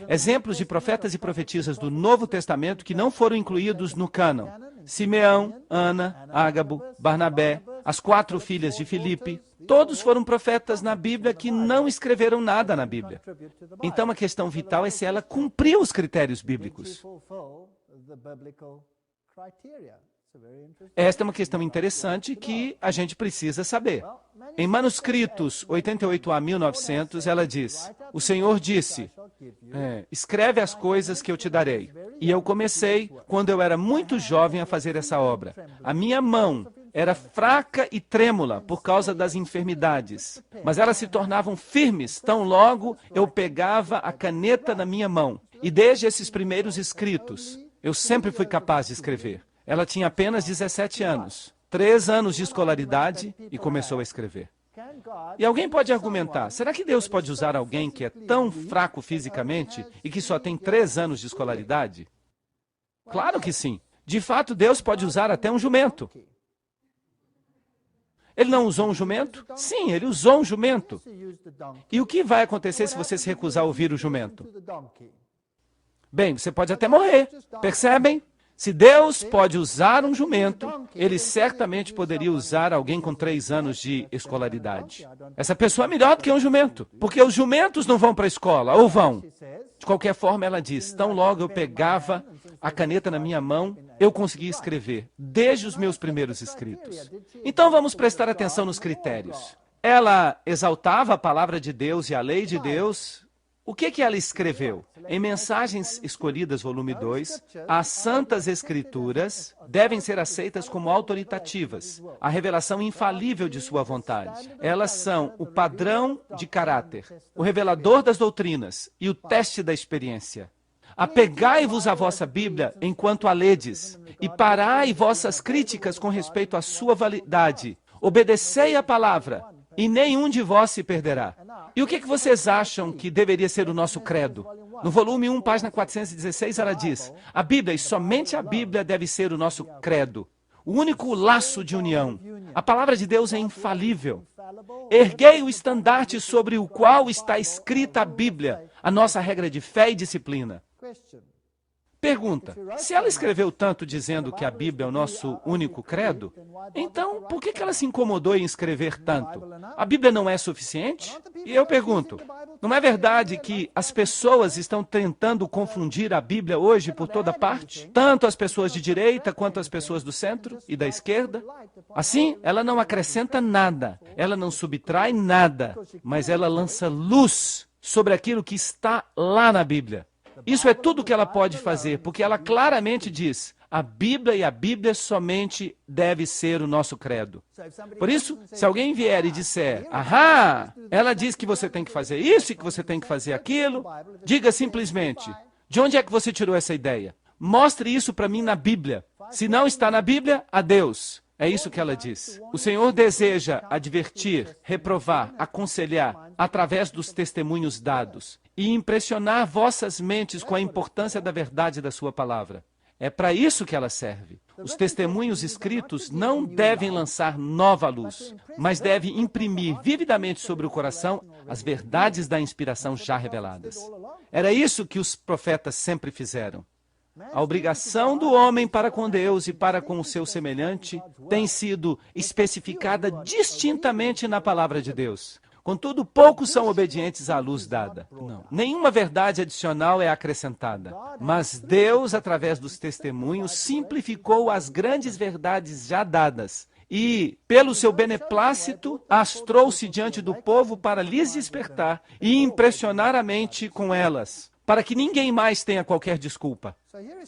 Exemplos de profetas e profetisas do Novo Testamento que não foram incluídos no cânon. Simeão, Ana, Ágabo, Barnabé, as 4 filhas de Filipe, todos foram profetas na Bíblia que não escreveram nada na Bíblia. Então a questão vital é se ela cumpriu os critérios bíblicos. Esta é uma questão interessante que a gente precisa saber. Em manuscritos 88a-1900, ela diz, o Senhor disse, escreve as coisas que eu te darei. E eu comecei, quando eu era muito jovem, a fazer essa obra. A minha mão era fraca e trêmula por causa das enfermidades, mas elas se tornavam firmes tão logo eu pegava a caneta na minha mão. E desde esses primeiros escritos, eu sempre fui capaz de escrever. Ela tinha apenas 17 anos, 3 anos de escolaridade e começou a escrever. E alguém pode argumentar, será que Deus pode usar alguém que é tão fraco fisicamente e que só tem 3 anos de escolaridade? Claro que sim. De fato, Deus pode usar até um jumento. Ele não usou um jumento? Sim, ele usou um jumento. E o que vai acontecer se você se recusar a ouvir o jumento? Bem, você pode até morrer. Percebem? Se Deus pode usar um jumento, Ele certamente poderia usar alguém com 3 anos de escolaridade. Essa pessoa é melhor do que um jumento, porque os jumentos não vão para a escola, ou vão. De qualquer forma, ela diz, tão logo eu pegava a caneta na minha mão, eu conseguia escrever, desde os meus primeiros escritos. Então vamos prestar atenção nos critérios. Ela exaltava a palavra de Deus e a lei de Deus. O que ela escreveu? Em Mensagens Escolhidas, volume 2, as Santas Escrituras devem ser aceitas como autoritativas, a revelação infalível de sua vontade. Elas são o padrão de caráter, o revelador das doutrinas e o teste da experiência. Apegai-vos à vossa Bíblia enquanto a ledes, e parai vossas críticas com respeito à sua validade. Obedecei a palavra, e nenhum de vós se perderá. E o que vocês acham que deveria ser o nosso credo? No volume 1, página 416, ela diz, a Bíblia, e somente a Bíblia, deve ser o nosso credo. O único laço de união. A palavra de Deus é infalível. Erguei o estandarte sobre o qual está escrita a Bíblia, a nossa regra de fé e disciplina. Pergunta, se ela escreveu tanto dizendo que a Bíblia é o nosso único credo, então por que ela se incomodou em escrever tanto? A Bíblia não é suficiente? E eu pergunto, não é verdade que as pessoas estão tentando confundir a Bíblia hoje por toda parte? Tanto as pessoas de direita quanto as pessoas do centro e da esquerda? Assim, ela não acrescenta nada, ela não subtrai nada, mas ela lança luz sobre aquilo que está lá na Bíblia. Isso é tudo que ela pode fazer, porque ela claramente diz, a Bíblia e a Bíblia somente deve ser o nosso credo. Por isso, se alguém vier e disser, ahá, ela diz que você tem que fazer isso e que você tem que fazer aquilo, diga simplesmente, de onde é que você tirou essa ideia? Mostre isso para mim na Bíblia. Se não está na Bíblia, adeus. É isso que ela diz. O Senhor deseja advertir, reprovar, aconselhar, através dos testemunhos dados, e impressionar vossas mentes com a importância da verdade da sua palavra. É para isso que ela serve. Os testemunhos escritos não devem lançar nova luz, mas devem imprimir vividamente sobre o coração as verdades da inspiração já reveladas. Era isso que os profetas sempre fizeram. A obrigação do homem para com Deus e para com o seu semelhante tem sido especificada distintamente na palavra de Deus. Contudo, poucos são obedientes à luz dada. Não. Nenhuma verdade adicional é acrescentada. Mas Deus, através dos testemunhos, simplificou as grandes verdades já dadas. E, pelo seu beneplácito, as trouxe diante do povo para lhes despertar e impressionar a mente com elas, para que ninguém mais tenha qualquer desculpa.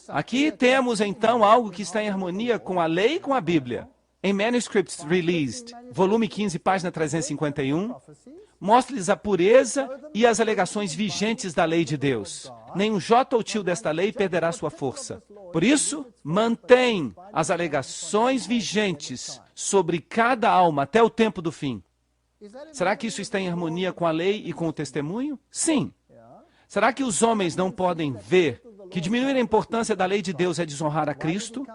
Aqui temos, então, algo que está em harmonia com a lei e com a Bíblia. Em Manuscripts Released, volume 15, página 351, mostra-lhes a pureza e as alegações vigentes da lei de Deus. Nenhum jota ou tio desta lei perderá sua força. Por isso, mantém as alegações vigentes sobre cada alma até o tempo do fim. Será que isso está em harmonia com a lei e com o testemunho? Sim. Será que os homens não podem ver que diminuir a importância da lei de Deus é desonrar a Cristo?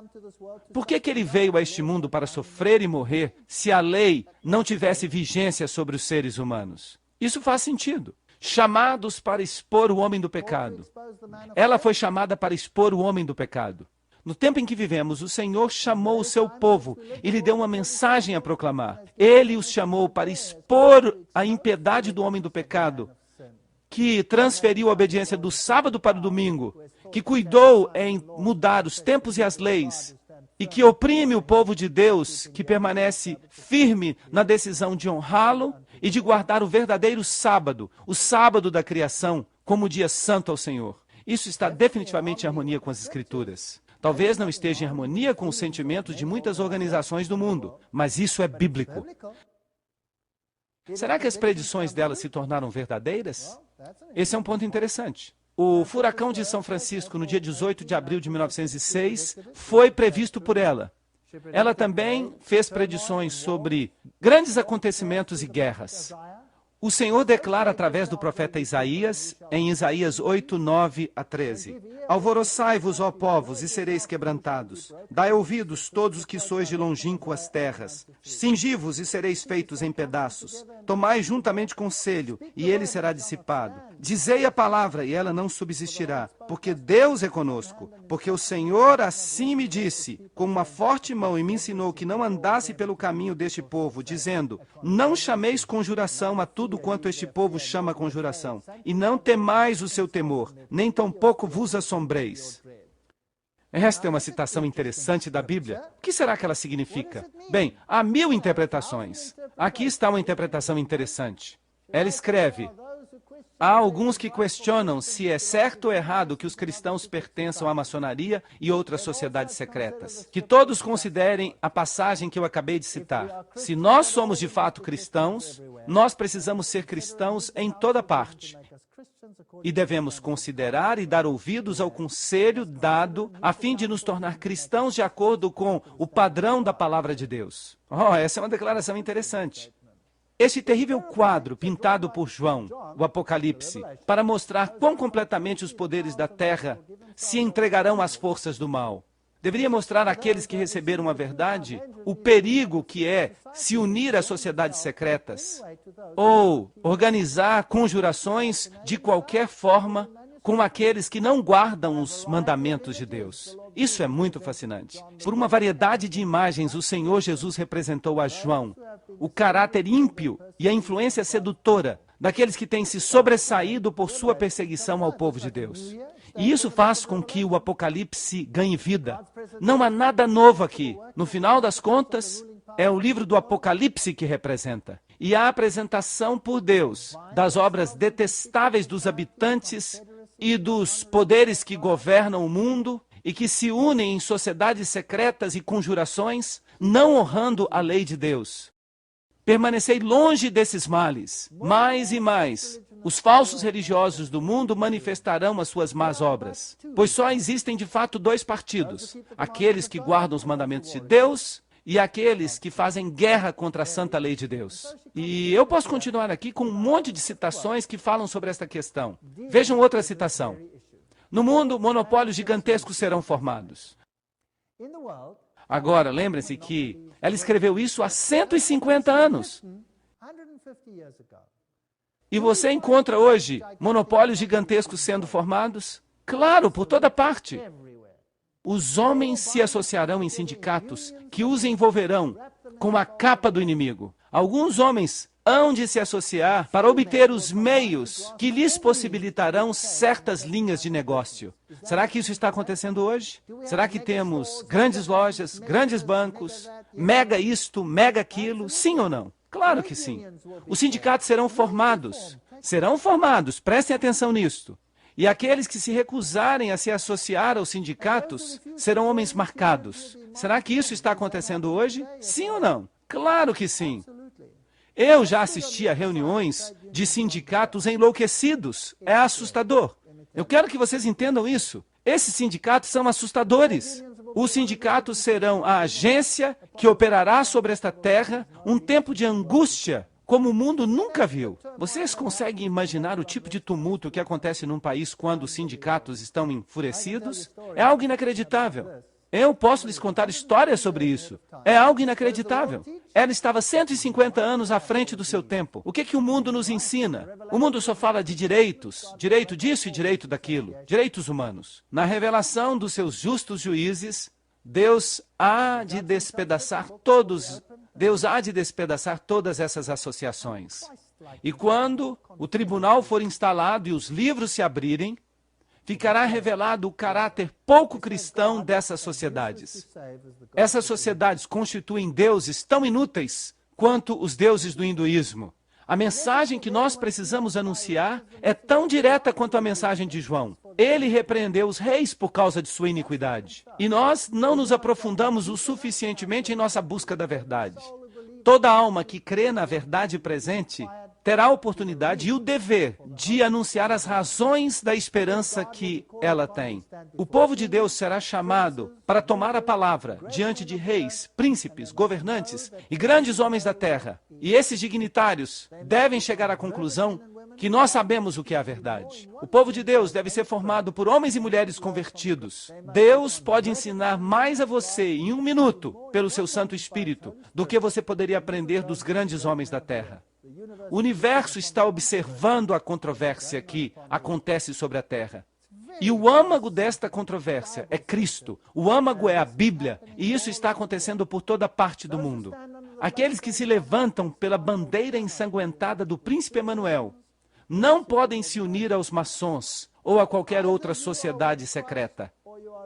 Por que ele veio a este mundo para sofrer e morrer se a lei não tivesse vigência sobre os seres humanos? Isso faz sentido. Chamados para expor o homem do pecado. Ela foi chamada para expor o homem do pecado. No tempo em que vivemos, o Senhor chamou o seu povo e lhe deu uma mensagem a proclamar. Ele os chamou para expor a impiedade do homem do pecado, que transferiu a obediência do sábado para o domingo, que cuidou em mudar os tempos e as leis, e que oprime o povo de Deus, que permanece firme na decisão de honrá-lo e de guardar o verdadeiro sábado, o sábado da criação, como dia santo ao Senhor. Isso está definitivamente em harmonia com as Escrituras. Talvez não esteja em harmonia com os sentimentos de muitas organizações do mundo, mas isso é bíblico. Será que as predições dela se tornaram verdadeiras? Esse é um ponto interessante. O furacão de São Francisco, no dia 18 de abril de 1906, foi previsto por ela. Ela também fez predições sobre grandes acontecimentos e guerras. O Senhor declara através do profeta Isaías, em Isaías 8, 9 a 13. Alvoroçai-vos, ó povos, e sereis quebrantados. Dai ouvidos, todos os que sois de longínquas terras. Cingi-vos, e sereis feitos em pedaços. Tomai juntamente conselho, e ele será dissipado. Dizei a palavra, e ela não subsistirá. Porque Deus é conosco. Porque o Senhor assim me disse, com uma forte mão, e me ensinou que não andasse pelo caminho deste povo, dizendo, não chameis conjuração a tudo quanto este povo chama conjuração, e não temais o seu temor, nem tampouco vos assombreis. Esta é uma citação interessante da Bíblia. O que será que ela significa? Bem, há 1000 interpretações. Aqui está uma interpretação interessante. Ela escreve, há alguns que questionam se é certo ou errado que os cristãos pertençam à maçonaria e outras sociedades secretas. Que todos considerem a passagem que eu acabei de citar. Se nós somos de fato cristãos, nós precisamos ser cristãos em toda parte. E devemos considerar e dar ouvidos ao conselho dado a fim de nos tornar cristãos de acordo com o padrão da palavra de Deus. Essa é uma declaração interessante. Este terrível quadro pintado por João, o Apocalipse, para mostrar quão completamente os poderes da terra se entregarão às forças do mal, deveria mostrar àqueles que receberam a verdade o perigo que é se unir a sociedades secretas ou organizar conjurações de qualquer forma com aqueles que não guardam os mandamentos de Deus. Isso é muito fascinante. Por uma variedade de imagens, o Senhor Jesus representou a João o caráter ímpio e a influência sedutora daqueles que têm se sobressaído por sua perseguição ao povo de Deus. E isso faz com que o Apocalipse ganhe vida. Não há nada novo aqui. No final das contas, é o livro do Apocalipse que representa. E a apresentação por Deus das obras detestáveis dos habitantes e dos poderes que governam o mundo e que se unem em sociedades secretas e conjurações, não honrando a lei de Deus. Permanecei longe desses males. Mais e mais, os falsos religiosos do mundo manifestarão as suas más obras. Pois só existem de fato 2 partidos. Aqueles que guardam os mandamentos de Deus e aqueles que fazem guerra contra a santa lei de Deus. E eu posso continuar aqui com um monte de citações que falam sobre esta questão. Vejam outra citação. No mundo, monopólios gigantescos serão formados. Agora, lembrem-se que ela escreveu isso há 150 anos. E você encontra hoje monopólios gigantescos sendo formados? Claro, por toda parte. Os homens se associarão em sindicatos que os envolverão com a capa do inimigo. Alguns homens hão de se associar para obter os meios que lhes possibilitarão certas linhas de negócio. Será que isso está acontecendo hoje? Será que temos grandes lojas, grandes bancos, mega isto, mega aquilo? Sim ou não? Claro que sim. Os sindicatos serão formados. Prestem atenção nisto. E aqueles que se recusarem a se associar aos sindicatos serão homens marcados. Será que isso está acontecendo hoje? Sim ou não? Claro que sim. Eu já assisti a reuniões de sindicatos enlouquecidos. É assustador. Eu quero que vocês entendam isso. Esses sindicatos são assustadores. Os sindicatos serão a agência que operará sobre esta terra um tempo de angústia como o mundo nunca viu. Vocês conseguem imaginar o tipo de tumulto que acontece num país quando os sindicatos estão enfurecidos? É algo inacreditável. Eu posso lhes contar histórias sobre isso. É algo inacreditável. Ela estava 150 anos à frente do seu tempo. O que o mundo nos ensina? O mundo só fala de direitos, direito disso e direito daquilo, direitos humanos. Na revelação dos seus justos juízes, Deus há de despedaçar todas essas associações. E quando o tribunal for instalado e os livros se abrirem, ficará revelado o caráter pouco cristão dessas sociedades. Essas sociedades constituem deuses tão inúteis quanto os deuses do hinduísmo. A mensagem que nós precisamos anunciar é tão direta quanto a mensagem de João. Ele repreendeu os reis por causa de sua iniquidade. E nós não nos aprofundamos o suficientemente em nossa busca da verdade. Toda alma que crê na verdade presente terá a oportunidade e o dever de anunciar as razões da esperança que ela tem. O povo de Deus será chamado para tomar a palavra diante de reis, príncipes, governantes e grandes homens da terra. E esses dignitários devem chegar à conclusão que nós sabemos o que é a verdade. O povo de Deus deve ser formado por homens e mulheres convertidos. Deus pode ensinar mais a você em 1 minuto, pelo seu Santo Espírito, do que você poderia aprender dos grandes homens da terra. O universo está observando a controvérsia que acontece sobre a terra. E o âmago desta controvérsia é Cristo. O âmago é a Bíblia. E isso está acontecendo por toda parte do mundo. Aqueles que se levantam pela bandeira ensanguentada do príncipe Emanuel não podem se unir aos maçons ou a qualquer outra sociedade secreta.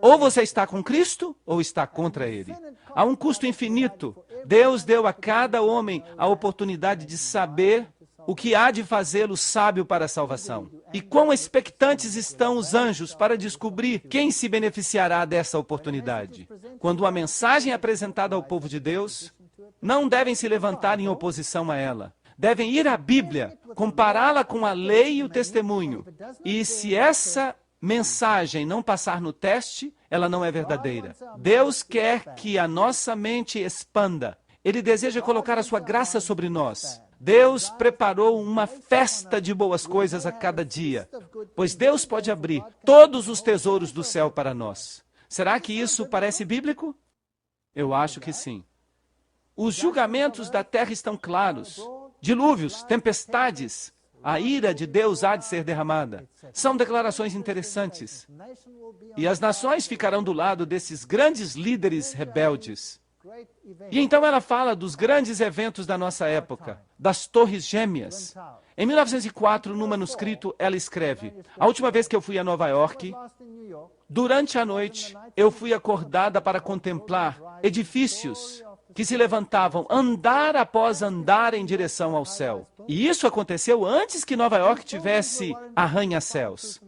Ou você está com Cristo, ou está contra Ele. Há um custo infinito. Deus deu a cada homem a oportunidade de saber o que há de fazê-lo sábio para a salvação. E quão expectantes estão os anjos para descobrir quem se beneficiará dessa oportunidade. Quando a mensagem é apresentada ao povo de Deus, não devem se levantar em oposição a ela. Devem ir à Bíblia, compará-la com a lei e o testemunho. E se essa mensagem não passar no teste, ela não é verdadeira. Deus quer que a nossa mente expanda. Ele deseja colocar a sua graça sobre nós. Deus preparou uma festa de boas coisas a cada dia, pois Deus pode abrir todos os tesouros do céu para nós. Será que isso parece bíblico? Eu acho que sim. Os julgamentos da terra estão claros. Dilúvios, tempestades, a ira de Deus há de ser derramada. São declarações interessantes. E as nações ficarão do lado desses grandes líderes rebeldes. E então ela fala dos grandes eventos da nossa época, das Torres Gêmeas. Em 1904, no manuscrito, ela escreve: a última vez que eu fui a Nova York, durante a noite, eu fui acordada para contemplar edifícios que se levantavam andar após andar em direção ao céu. E isso aconteceu antes que Nova York tivesse arranha-céus.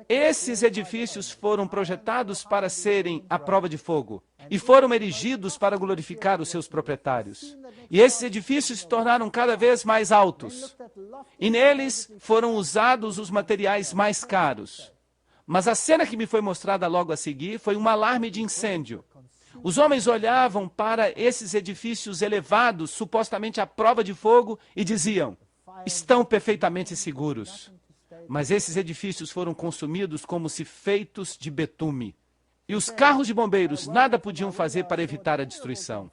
Esses edifícios foram projetados para serem à prova de fogo e foram erigidos para glorificar os seus proprietários. E esses edifícios se tornaram cada vez mais altos. E neles foram usados os materiais mais caros. Mas a cena que me foi mostrada logo a seguir foi um alarme de incêndio. Os homens olhavam para esses edifícios elevados, supostamente à prova de fogo, e diziam: estão perfeitamente seguros. Mas esses edifícios foram consumidos como se feitos de betume. E os carros de bombeiros nada podiam fazer para evitar a destruição.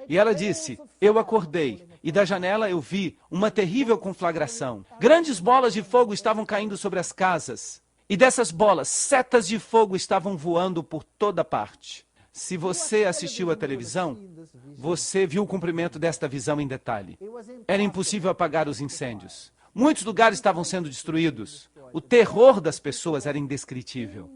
E ela disse: eu acordei, e da janela eu vi uma terrível conflagração. Grandes bolas de fogo estavam caindo sobre as casas. E dessas bolas, setas de fogo estavam voando por toda parte. Se você assistiu à televisão, você viu o cumprimento desta visão em detalhe. Era impossível apagar os incêndios. Muitos lugares estavam sendo destruídos. O terror das pessoas era indescritível.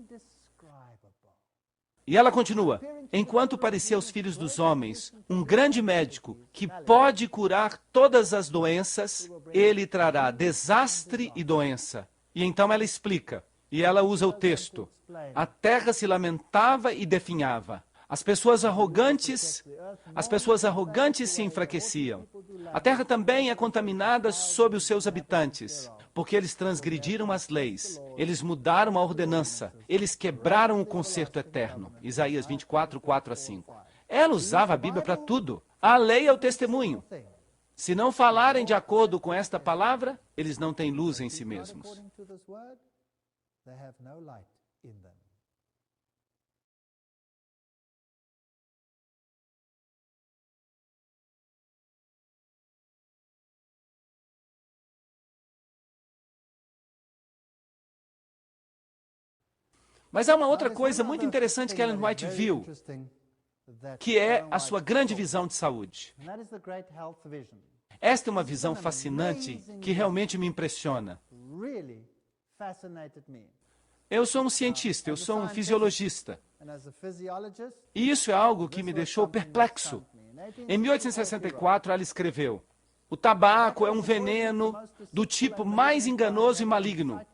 E ela continua: enquanto parecia aos filhos dos homens um grande médico que pode curar todas as doenças, ele trará desastre e doença. E então ela explica, e ela usa o texto: a terra se lamentava e definhava. As pessoas arrogantes se enfraqueciam. A terra também é contaminada sob os seus habitantes, porque eles transgrediram as leis, eles mudaram a ordenança, eles quebraram o concerto eterno. Isaías 24, 4 a 5. Ela usava a Bíblia para tudo. A lei é o testemunho. Se não falarem de acordo com esta palavra, eles não têm luz em si mesmos. Mas há uma outra coisa muito interessante que Ellen White viu, que é a sua grande visão de saúde. Esta é uma visão fascinante que realmente me impressiona. Eu sou um cientista, eu sou um fisiologista. E isso é algo que me deixou perplexo. Em 1864, ela escreveu: o tabaco é um veneno do tipo mais enganoso e maligno,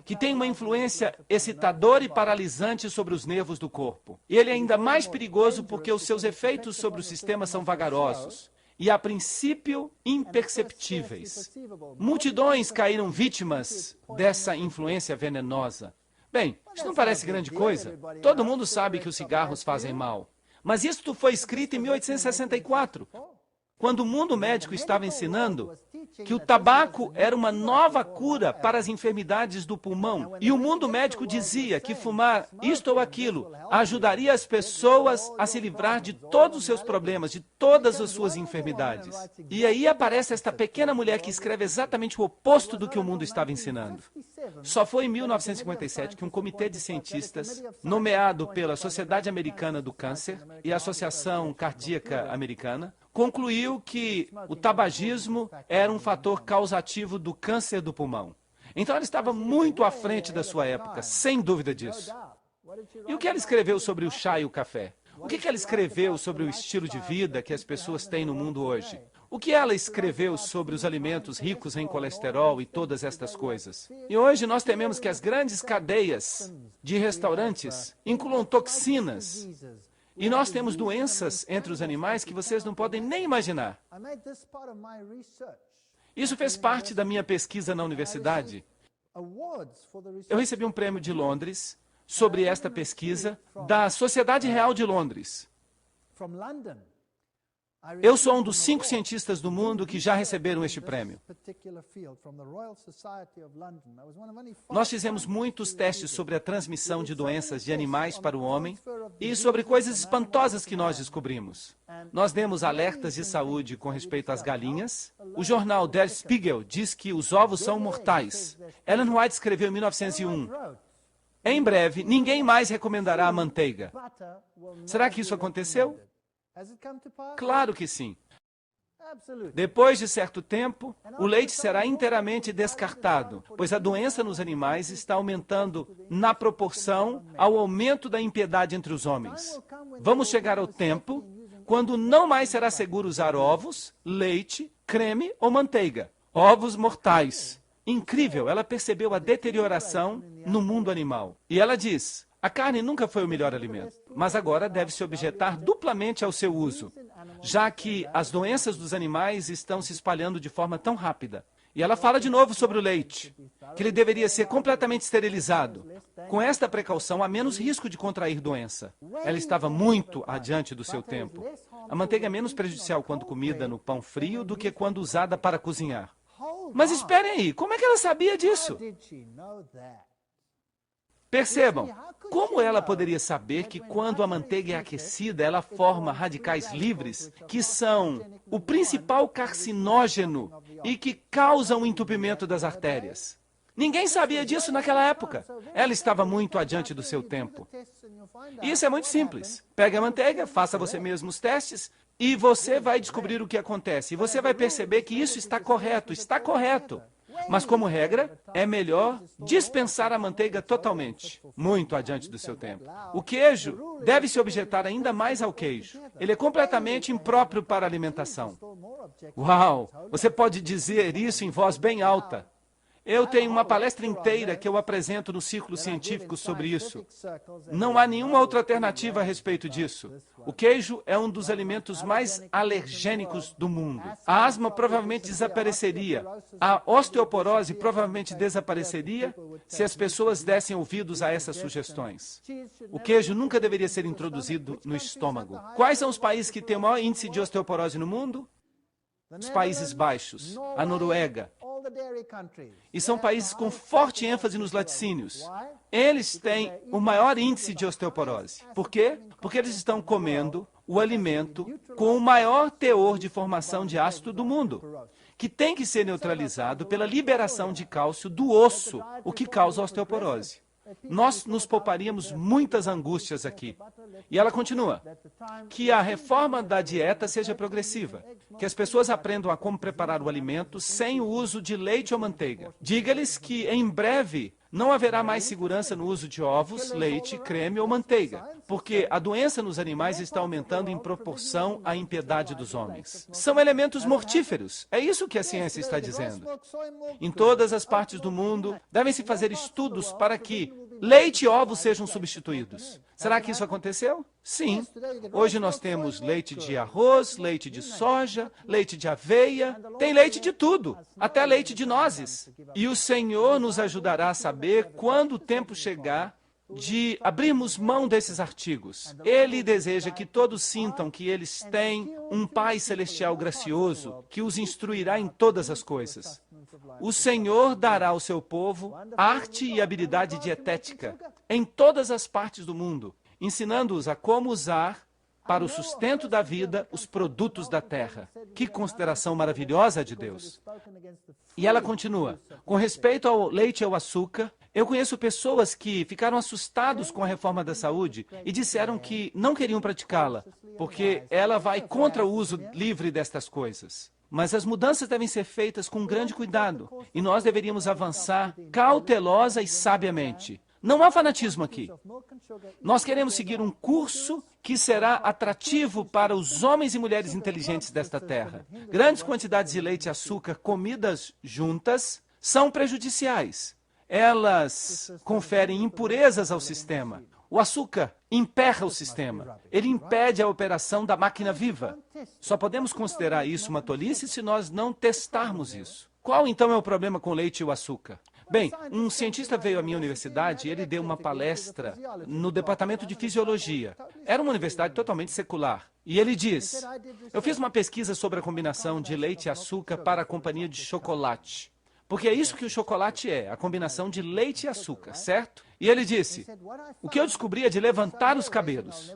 que tem uma influência excitadora e paralisante sobre os nervos do corpo. E ele é ainda mais perigoso porque os seus efeitos sobre o sistema são vagarosos. e, a princípio, imperceptíveis. Multidões caíram vítimas dessa influência venenosa. Bem, isso não parece grande coisa. Todo mundo sabe que os cigarros fazem mal. Mas isto foi escrito em 1864, quando o mundo médico estava ensinando que o tabaco era uma nova cura para as enfermidades do pulmão. E o mundo médico dizia que fumar isto ou aquilo ajudaria as pessoas a se livrar de todos os seus problemas, de todas as suas enfermidades. E aí aparece esta pequena mulher que escreve exatamente o oposto do que o mundo estava ensinando. Só foi em 1957 que um comitê de cientistas, nomeado pela Sociedade Americana do Câncer e a Associação Cardíaca Americana, concluiu que o tabagismo era um fator causativo do câncer do pulmão. Então ela estava muito à frente da sua época, sem dúvida disso. E o que ela escreveu sobre o chá e o café? O que ela escreveu sobre o estilo de vida que as pessoas têm no mundo hoje? O que ela escreveu sobre os alimentos ricos em colesterol e todas estas coisas? E hoje nós tememos que as grandes cadeias de restaurantes incluam toxinas. E nós temos doenças entre os animais que vocês não podem nem imaginar. Isso fez parte da minha pesquisa na universidade. Eu recebi um prêmio de Londres sobre esta pesquisa da Sociedade Real de Londres. Eu sou um dos 5 cientistas do mundo que já receberam este prêmio. Nós fizemos muitos testes sobre a transmissão de doenças de animais para o homem e sobre coisas espantosas que nós descobrimos. Nós demos alertas de saúde com respeito às galinhas. O jornal Der Spiegel diz que os ovos são mortais. Ellen White escreveu em 1901, em breve, ninguém mais recomendará a manteiga. Será que isso aconteceu? Claro que sim. Depois de certo tempo, o leite será inteiramente descartado, pois a doença nos animais está aumentando na proporção ao aumento da impiedade entre os homens. Vamos chegar ao tempo quando não mais será seguro usar ovos, leite, creme ou manteiga. Ovos mortais. Incrível, ela percebeu a deterioração no mundo animal. E ela diz: a carne nunca foi o melhor alimento, mas agora deve se objetar duplamente ao seu uso, já que as doenças dos animais estão se espalhando de forma tão rápida. E ela fala de novo sobre o leite, que ele deveria ser completamente esterilizado. Com esta precaução, há menos risco de contrair doença. Ela estava muito adiante do seu tempo. A manteiga é menos prejudicial quando comida no pão frio do que quando usada para cozinhar. Mas esperem aí, como é que ela sabia disso? Percebam, como ela poderia saber que quando a manteiga é aquecida, ela forma radicais livres, que são o principal carcinógeno e que causam o entupimento das artérias? Ninguém sabia disso naquela época. Ela estava muito adiante do seu tempo. E isso é muito simples. Pegue a manteiga, faça você mesmo os testes e você vai descobrir o que acontece. E você vai perceber que isso está correto, está correto. Mas, como regra, é melhor dispensar a manteiga totalmente, muito adiante do seu tempo. O queijo deve se objetar ainda mais ao queijo. Ele é completamente impróprio para a alimentação. Uau! Você pode dizer isso em voz bem alta. Eu tenho uma palestra inteira que eu apresento no círculo científico sobre isso. Não há nenhuma outra alternativa a respeito disso. O queijo é um dos alimentos mais alergênicos do mundo. A asma provavelmente desapareceria. A osteoporose provavelmente desapareceria se as pessoas dessem ouvidos a essas sugestões. O queijo nunca deveria ser introduzido no estômago. Quais são os países que têm o maior índice de osteoporose no mundo? Os Países Baixos, a Noruega. E são países com forte ênfase nos laticínios. Eles têm o maior índice de osteoporose. Por quê? Porque eles estão comendo o alimento com o maior teor de formação de ácido do mundo, que tem que ser neutralizado pela liberação de cálcio do osso, o que causa osteoporose. Nós nos pouparíamos muitas angústias aqui. E ela continua, que a reforma da dieta seja progressiva, que as pessoas aprendam a como preparar o alimento sem o uso de leite ou manteiga. Diga-lhes que, em breve, não haverá mais segurança no uso de ovos, leite, creme ou manteiga, porque a doença nos animais está aumentando em proporção à impiedade dos homens. São elementos mortíferos. É isso que a ciência está dizendo. Em todas as partes do mundo, devem-se fazer estudos para que leite e ovos sejam substituídos. Será que isso aconteceu? Sim. Hoje nós temos leite de arroz, leite de soja, leite de aveia, tem leite de tudo, até leite de nozes. E o Senhor nos ajudará a saber quando o tempo chegar de abrirmos mão desses artigos. Ele deseja que todos sintam que eles têm um Pai Celestial gracioso, que os instruirá em todas as coisas. O Senhor dará ao seu povo arte e habilidade dietética em todas as partes do mundo, ensinando-os a como usar para o sustento da vida os produtos da terra. Que consideração maravilhosa de Deus! E ela continua, com respeito ao leite e ao açúcar, eu conheço pessoas que ficaram assustados com a reforma da saúde e disseram que não queriam praticá-la, porque ela vai contra o uso livre destas coisas. Mas as mudanças devem ser feitas com grande cuidado, e nós deveríamos avançar cautelosa e sabiamente. Não há fanatismo aqui. Nós queremos seguir um curso que será atrativo para os homens e mulheres inteligentes desta terra. Grandes quantidades de leite e açúcar comidas juntas são prejudiciais. Elas conferem impurezas ao sistema. O açúcar emperra o sistema. Ele impede a operação da máquina viva. Só podemos considerar isso uma tolice se nós não testarmos isso. Qual então é o problema com o leite e o açúcar? Bem, um cientista veio à minha universidade e ele deu uma palestra no departamento de fisiologia. Era uma universidade totalmente secular. E ele diz, eu fiz uma pesquisa sobre a combinação de leite e açúcar para a companhia de chocolate. Porque é isso que o chocolate é, a combinação de leite e açúcar, certo? E ele disse, o que eu descobri é de levantar os cabelos.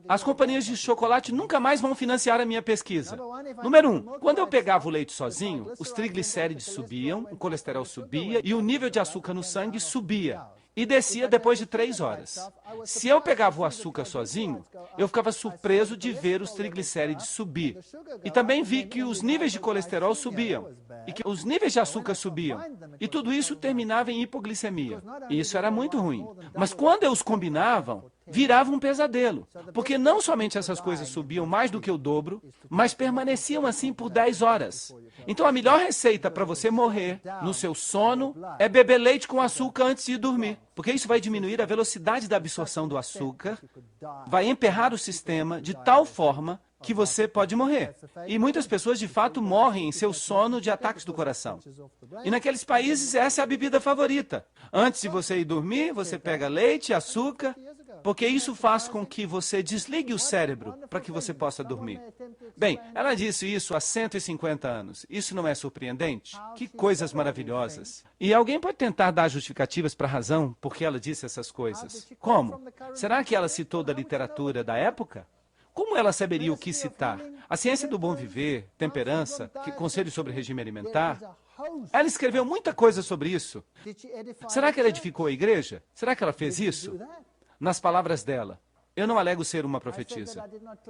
As companhias de chocolate nunca mais vão financiar a minha pesquisa. Número 1, quando eu pegava o leite sozinho, os triglicérides subiam, o colesterol subia e o nível de açúcar no sangue subia. E descia depois de 3 horas. Se eu pegava o açúcar sozinho, eu ficava surpreso de ver os triglicérides subir. E também vi que os níveis de colesterol subiam. E que os níveis de açúcar subiam. E tudo isso terminava em hipoglicemia. E isso era muito ruim. Mas quando eu os combinavam, virava um pesadelo. Porque não somente essas coisas subiam mais do que o dobro, mas permaneciam assim por 10 horas. Então a melhor receita para você morrer no seu sono é beber leite com açúcar antes de dormir. Porque isso vai diminuir a velocidade da absorção do açúcar, vai emperrar o sistema de tal forma que você pode morrer. E muitas pessoas, de fato, morrem em seu sono de ataques do coração. E naqueles países, essa é a bebida favorita. Antes de você ir dormir, você pega leite, açúcar, porque isso faz com que você desligue o cérebro para que você possa dormir. Bem, ela disse isso há 150 anos. Isso não é surpreendente? Que coisas maravilhosas. E alguém pode tentar dar justificativas para a razão por que ela disse essas coisas. Como? Será que ela citou da literatura da época? Como ela saberia o que citar? A ciência do bom viver, temperança, conselho sobre regime alimentar? Ela escreveu muita coisa sobre isso. Será que ela edificou a igreja? Será que ela fez isso? Nas palavras dela, eu não alego ser uma profetisa.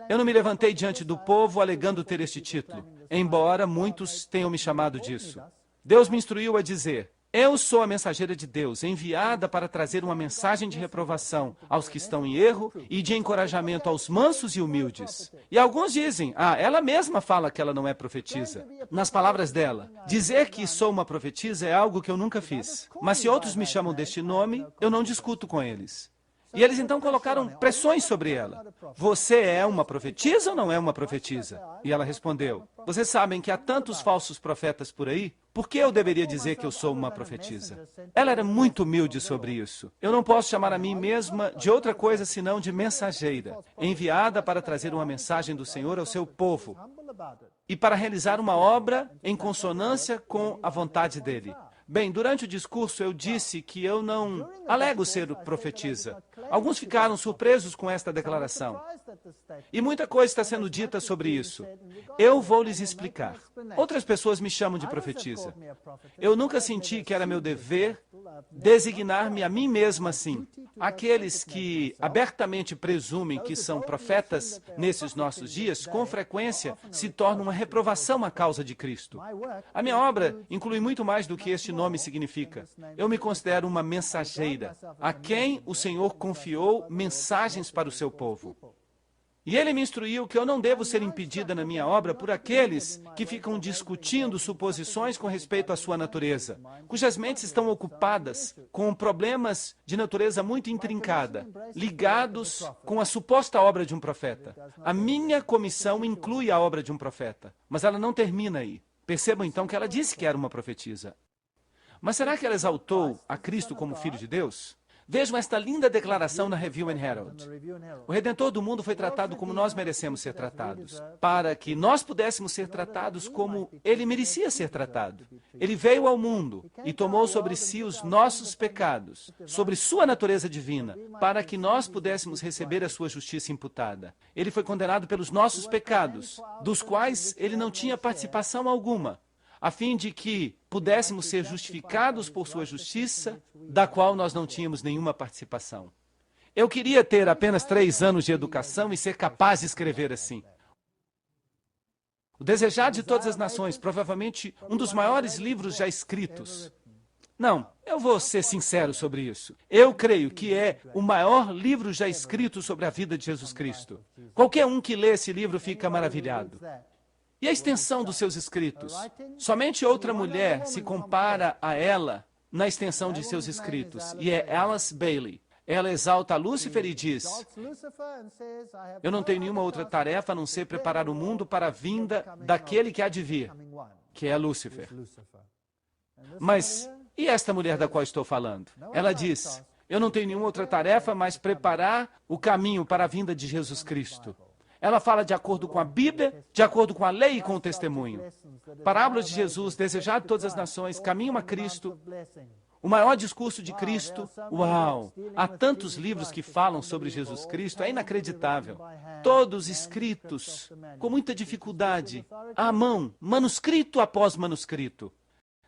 Eu não me levantei diante do povo alegando ter este título, embora muitos tenham me chamado disso. Deus me instruiu a dizer, eu sou a mensageira de Deus, enviada para trazer uma mensagem de reprovação aos que estão em erro e de encorajamento aos mansos e humildes. E alguns dizem, ela mesma fala que ela não é profetisa. Nas palavras dela, dizer que sou uma profetisa é algo que eu nunca fiz. Mas se outros me chamam deste nome, eu não discuto com eles. E eles então colocaram pressões sobre ela. Você é uma profetisa ou não é uma profetisa? E ela respondeu, vocês sabem que há tantos falsos profetas por aí? Por que eu deveria dizer que eu sou uma profetisa? Ela era muito humilde sobre isso. Eu não posso chamar a mim mesma de outra coisa senão de mensageira, enviada para trazer uma mensagem do Senhor ao seu povo e para realizar uma obra em consonância com a vontade dele. Bem, durante o discurso eu disse que eu não alego ser profetisa. Alguns ficaram surpresos com esta declaração. E muita coisa está sendo dita sobre isso. Eu vou lhes explicar. Outras pessoas me chamam de profetisa. Eu nunca senti que era meu dever designar-me a mim mesma assim. Aqueles que abertamente presumem que são profetas nesses nossos dias, com frequência se tornam uma reprovação à causa de Cristo. A minha obra inclui muito mais do que este nome significa. Eu me considero uma mensageira, a quem o Senhor confiou mensagens para o seu povo. E ele me instruiu que eu não devo ser impedida na minha obra por aqueles que ficam discutindo suposições com respeito à sua natureza, cujas mentes estão ocupadas com problemas de natureza muito intrincada, ligados com a suposta obra de um profeta. A minha comissão inclui a obra de um profeta, mas ela não termina aí. Percebam então que ela disse que era uma profetisa. Mas será que ela exaltou a Cristo como Filho de Deus? Vejam esta linda declaração na Review and Herald. O Redentor do mundo foi tratado como nós merecemos ser tratados, para que nós pudéssemos ser tratados como ele merecia ser tratado. Ele veio ao mundo e tomou sobre si os nossos pecados, sobre sua natureza divina, para que nós pudéssemos receber a sua justiça imputada. Ele foi condenado pelos nossos pecados, dos quais ele não tinha participação alguma, a fim de que pudéssemos ser justificados por sua justiça, da qual nós não tínhamos nenhuma participação. Eu queria ter apenas 3 anos de educação e ser capaz de escrever assim. O Desejado de Todas as Nações, provavelmente um dos maiores livros já escritos. Não, eu vou ser sincero sobre isso. Eu creio que é o maior livro já escrito sobre a vida de Jesus Cristo. Qualquer um que lê esse livro fica maravilhado. E a extensão dos seus escritos? Somente outra mulher se compara a ela na extensão de seus escritos, e é Alice Bailey. Ela exalta Lúcifer e diz: eu não tenho nenhuma outra tarefa a não ser preparar o mundo para a vinda daquele que há de vir, que é Lúcifer. Mas, e esta mulher da qual estou falando? Ela diz: eu não tenho nenhuma outra tarefa mas preparar o caminho para a vinda de Jesus Cristo. Ela fala de acordo com a Bíblia, de acordo com a lei e com o testemunho. Parábolas de Jesus, Desejado de Todas as Nações, Caminho a Cristo, o maior discurso de Cristo. Uau! Há tantos livros que falam sobre Jesus Cristo, é inacreditável. Todos escritos com muita dificuldade, à mão, manuscrito após manuscrito.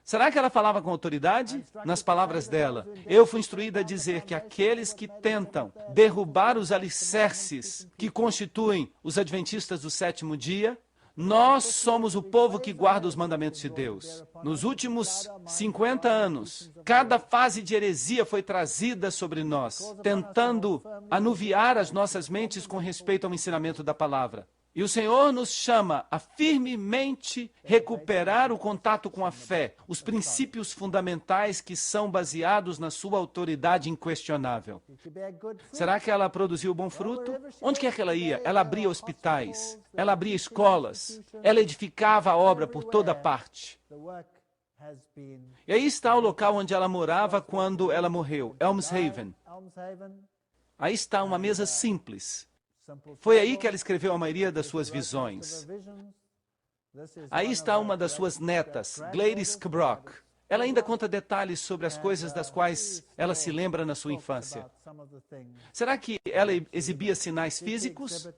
Será que ela falava com autoridade? Nas palavras dela, eu fui instruída a dizer que aqueles que tentam derrubar os alicerces que constituem os adventistas do 7º dia, nós somos o povo que guarda os mandamentos de Deus. Nos últimos 50 anos, cada fase de heresia foi trazida sobre nós, tentando anuviar as nossas mentes com respeito ao ensinamento da palavra. E o Senhor nos chama a firmemente recuperar o contato com a fé, os princípios fundamentais que são baseados na sua autoridade inquestionável. Será que ela produziu bom fruto? Onde quer que ela ia? Ela abria hospitais, ela abria escolas, ela edificava a obra por toda parte. E aí está o local onde ela morava quando ela morreu, Elms Haven. Aí está uma mesa simples. Foi aí que ela escreveu a maioria das suas visões. Aí está uma das suas netas, Gladys Kbrock. Ela ainda conta detalhes sobre as coisas das quais ela se lembra na sua infância. Será que ela exibia sinais físicos?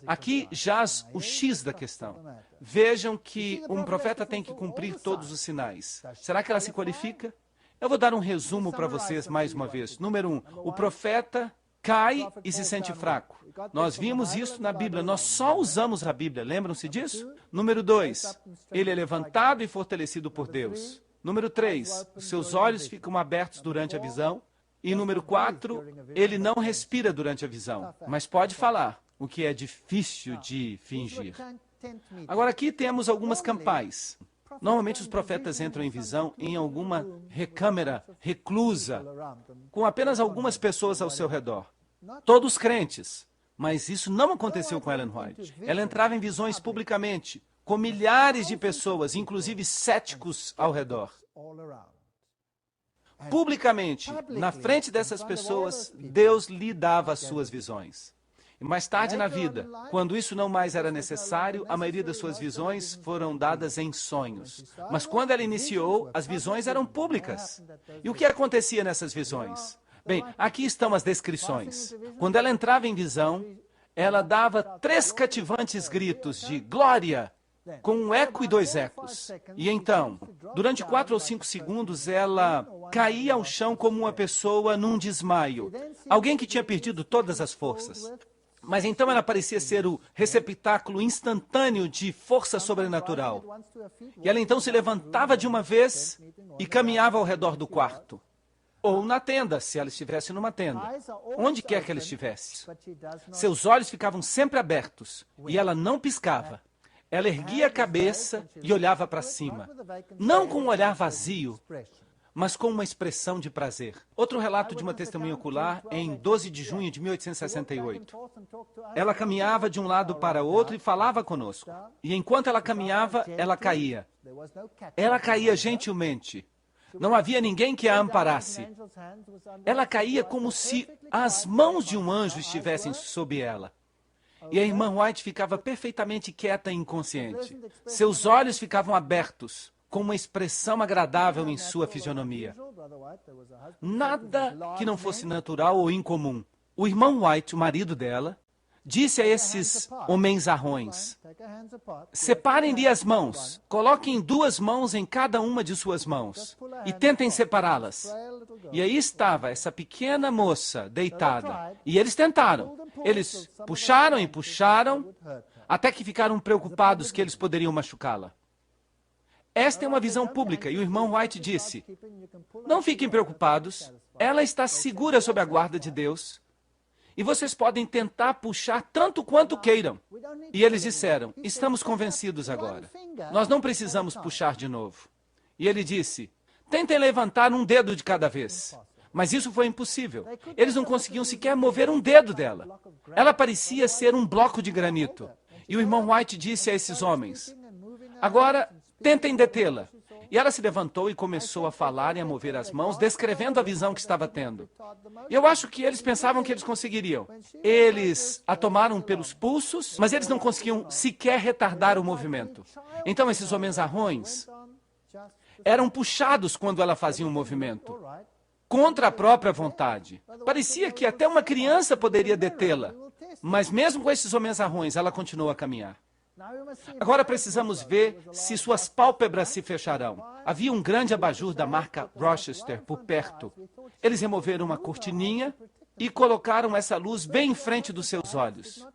Aqui jaz o X da questão. Vejam que um profeta tem que cumprir todos os sinais. Será que ela se qualifica? Eu vou dar um resumo para vocês mais uma vez. Número 1, o profeta cai e se sente fraco. Nós vimos isso na Bíblia, nós só usamos a Bíblia, lembram-se disso? Número 2, ele é levantado e fortalecido por Deus. Número 3, os seus olhos ficam abertos durante a visão. E número 4, ele não respira durante a visão, mas pode falar, o que é difícil de fingir. Agora aqui temos algumas campais. Normalmente os profetas entram em visão em alguma recâmara reclusa, com apenas algumas pessoas ao seu redor. Todos crentes. Mas isso não aconteceu com Ellen White. Ela entrava em visões publicamente, com milhares de pessoas, inclusive céticos ao redor. Publicamente, na frente dessas pessoas, Deus lhe dava as suas visões. E mais tarde na vida, quando isso não mais era necessário, a maioria das suas visões foram dadas em sonhos. Mas quando ela iniciou, as visões eram públicas. E o que acontecia nessas visões? Bem, aqui estão as descrições. Quando ela entrava em visão, ela dava 3 cativantes gritos de glória, com um eco e 2 ecos. E então, durante 4 ou 5 segundos, ela caía ao chão como uma pessoa num desmaio. Alguém que tinha perdido todas as forças. Mas então ela parecia ser o receptáculo instantâneo de força sobrenatural. E ela então se levantava de uma vez e caminhava ao redor do quarto. ou na tenda, se ela estivesse numa tenda. Onde quer que ela estivesse. Seus olhos ficavam sempre abertos e ela não piscava. Ela erguia a cabeça e olhava para cima. Não com um olhar vazio, mas com uma expressão de prazer. Outro relato de uma testemunha ocular é em 12 de junho de 1868. Ela caminhava de um lado para outro e falava conosco. E enquanto ela caminhava, ela caía. Ela caía gentilmente. Não havia ninguém que a amparasse. Ela caía como se as mãos de um anjo estivessem sob ela. E a irmã White ficava perfeitamente quieta e inconsciente. Seus olhos ficavam abertos, com uma expressão agradável em sua fisionomia. Nada que não fosse natural ou incomum. O irmão White, o marido dela, disse a esses homenzarrões: separem-lhe as mãos, coloquem 2 mãos em cada uma de suas mãos e tentem separá-las. E aí estava essa pequena moça deitada. E eles tentaram. Eles puxaram e puxaram, até que ficaram preocupados que eles poderiam machucá-la. Esta é uma visão pública, e o irmão White disse: não fiquem preocupados, ela está segura sob a guarda de Deus. E vocês podem tentar puxar tanto quanto queiram. E eles disseram: estamos convencidos agora. Nós não precisamos puxar de novo. E ele disse: tentem levantar um dedo de cada vez. Mas isso foi impossível. Eles não conseguiam sequer mover um dedo dela. Ela parecia ser um bloco de granito. E o irmão White disse a esses homens: agora, tentem detê-la. E ela se levantou e começou a falar e a mover as mãos, descrevendo a visão que estava tendo. E eu acho que eles pensavam que eles conseguiriam. Eles a tomaram pelos pulsos, mas eles não conseguiam sequer retardar o movimento. Então esses homenzarrões eram puxados quando ela fazia um movimento, contra a própria vontade. Parecia que até uma criança poderia detê-la. Mas mesmo com esses homenzarrões, ela continuou a caminhar. Agora precisamos ver se suas pálpebras se fecharão. Havia um grande abajur da marca Rochester por perto. Eles removeram uma cortininha e colocaram essa luz bem em frente dos seus olhos.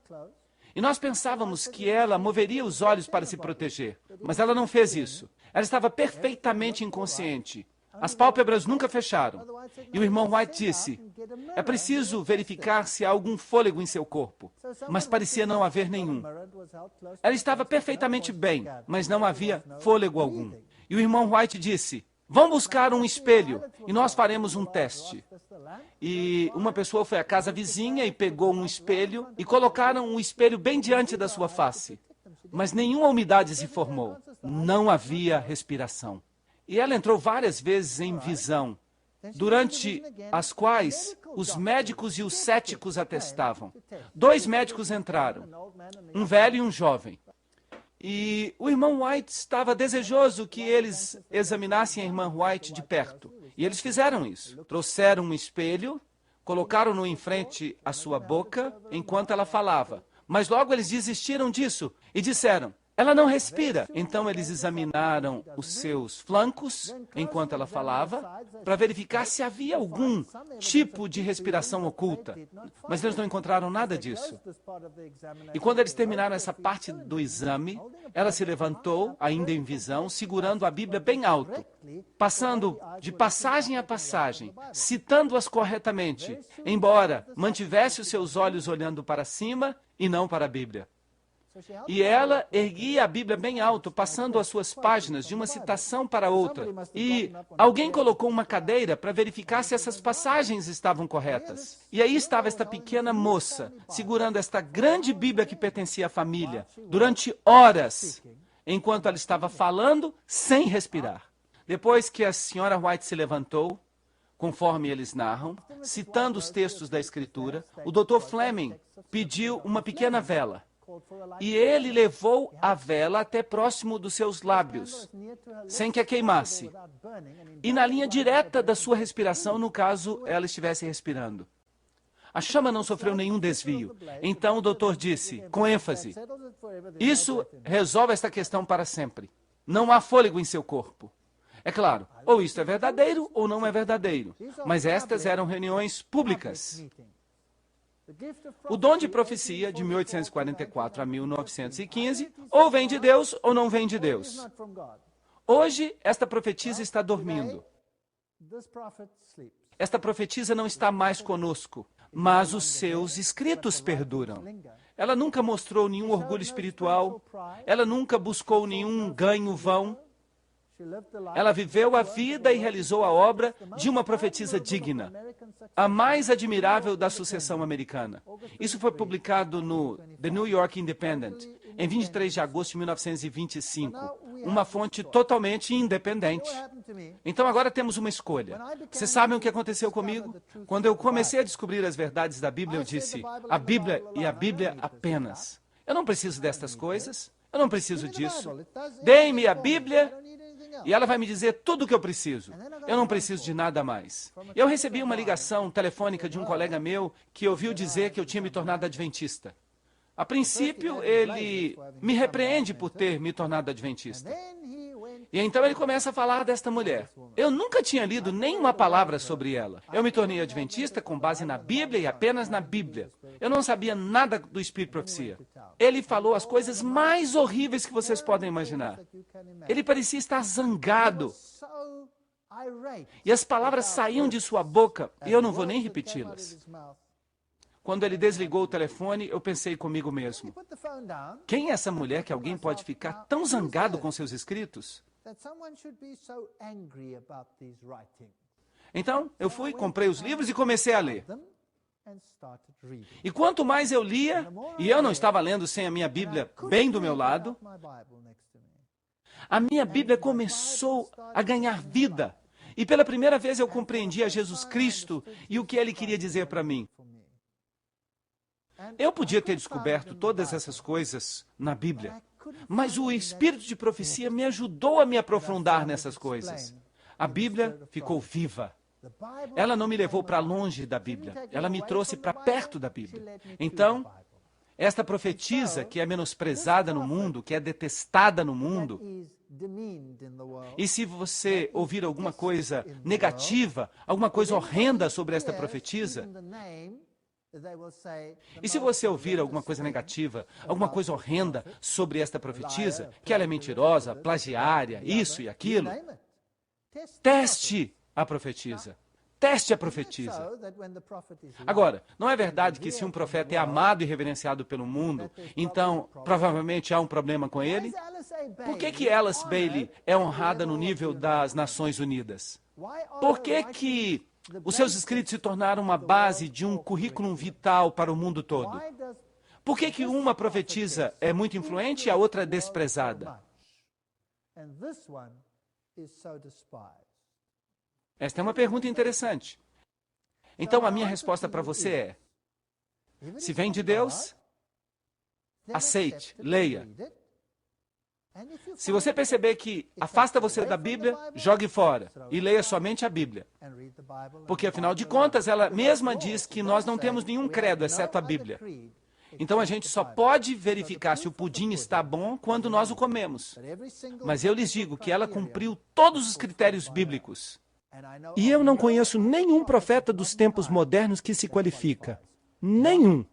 E nós pensávamos que ela moveria os olhos para se proteger, mas ela não fez isso. Ela estava perfeitamente inconsciente. As pálpebras nunca fecharam. E o irmão White disse: é preciso verificar se há algum fôlego em seu corpo. Mas parecia não haver nenhum. Ela estava perfeitamente bem, mas não havia fôlego algum. E o irmão White disse: vão buscar um espelho e nós faremos um teste. E uma pessoa foi à casa vizinha e pegou um espelho e colocaram um espelho bem diante da sua face. Mas nenhuma umidade se formou. Não havia respiração. E ela entrou várias vezes em visão, durante as quais os médicos e os céticos atestavam. 2 médicos entraram, um velho e um jovem. E o irmão White estava desejoso que eles examinassem a irmã White de perto. E eles fizeram isso. Trouxeram um espelho, colocaram-no em frente à sua boca enquanto ela falava. Mas logo eles desistiram disso e disseram: ela não respira. Então eles examinaram os seus flancos enquanto ela falava para verificar se havia algum tipo de respiração oculta. Mas eles não encontraram nada disso. E quando eles terminaram essa parte do exame, ela se levantou, ainda em visão, segurando a Bíblia bem alto, passando de passagem a passagem, citando-as corretamente, embora mantivesse os seus olhos olhando para cima e não para a Bíblia. E ela erguia a Bíblia bem alto, passando as suas páginas de uma citação para outra. E alguém colocou uma cadeira para verificar se essas passagens estavam corretas. E aí estava esta pequena moça, segurando esta grande Bíblia que pertencia à família, durante horas, enquanto ela estava falando, sem respirar. Depois que a senhora White se levantou, conforme eles narram, citando os textos da Escritura, o Dr. Fleming pediu uma pequena vela. E ele levou a vela até próximo dos seus lábios, sem que a queimasse. E na linha direta da sua respiração, no caso, ela estivesse respirando. A chama não sofreu nenhum desvio. Então o doutor disse, com ênfase: isso resolve esta questão para sempre. Não há fôlego em seu corpo. É claro, ou isto é verdadeiro ou não é verdadeiro. Mas estas eram reuniões públicas. O dom de profecia, de 1844 a 1915, ou vem de Deus ou não vem de Deus. Hoje, esta profetisa está dormindo. Esta profetisa não está mais conosco, mas os seus escritos perduram. Ela nunca mostrou nenhum orgulho espiritual, ela nunca buscou nenhum ganho vão. Ela viveu a vida e realizou a obra de uma profetisa digna, a mais admirável da sucessão americana. Isso foi publicado no The New York Independent, em 23 de agosto de 1925, uma fonte totalmente independente. Então agora temos uma escolha. Vocês sabem o que aconteceu comigo? Quando eu comecei a descobrir as verdades da Bíblia, eu disse, a Bíblia e a Bíblia apenas. Eu não preciso destas coisas, eu não preciso disso. Dê-me a Bíblia e ela vai me dizer tudo o que eu preciso. Eu não preciso de nada mais. Eu recebi uma ligação telefônica de um colega meu que ouviu dizer que eu tinha me tornado adventista. A princípio, ele me repreende por ter me tornado adventista. E então ele começa a falar desta mulher. Eu nunca tinha lido nenhuma palavra sobre ela. Eu me tornei adventista com base na Bíblia e apenas na Bíblia. Eu não sabia nada do Espírito de Profecia. Ele falou as coisas mais horríveis que vocês podem imaginar. Ele parecia estar zangado. E as palavras saíam de sua boca, e eu não vou nem repeti-las. Quando ele desligou o telefone, eu pensei comigo mesmo, quem é essa mulher que alguém pode ficar tão zangado com seus escritos? Então, eu fui, comprei os livros e comecei a ler. E quanto mais eu lia, e eu não estava lendo sem a minha Bíblia bem do meu lado, a minha Bíblia começou a ganhar vida. E pela primeira vez eu compreendi a Jesus Cristo e o que ele queria dizer para mim. Eu podia ter descoberto todas essas coisas na Bíblia, mas o Espírito de Profecia me ajudou a me aprofundar nessas coisas. A Bíblia ficou viva. Ela não me levou para longe da Bíblia, ela me trouxe para perto da Bíblia. Então, esta profetisa que é menosprezada no mundo, que é detestada no mundo, e se você ouvir alguma coisa negativa, alguma coisa horrenda sobre esta profetisa, e se você ouvir alguma coisa negativa, alguma coisa horrenda sobre esta profetisa, que ela é mentirosa, plagiária, isso e aquilo, teste a profetisa. Teste a profetisa. Agora, não é verdade que se um profeta é amado e reverenciado pelo mundo, então provavelmente há um problema com ele? Por que Alice Bailey é honrada no nível das Nações Unidas? Por que os seus escritos se tornaram uma base de um currículo vital para o mundo todo? Por que uma profetisa é muito influente e a outra é desprezada? Esta é uma pergunta interessante. Então a minha resposta para você é, se vem de Deus, aceite, leia. Se você perceber que afasta você da Bíblia, jogue fora e leia somente a Bíblia. Porque, afinal de contas, ela mesma diz que nós não temos nenhum credo, exceto a Bíblia. Então, a gente só pode verificar se o pudim está bom quando nós o comemos. Mas eu lhes digo que ela cumpriu todos os critérios bíblicos. E eu não conheço nenhum profeta dos tempos modernos que se qualifica. Nenhum.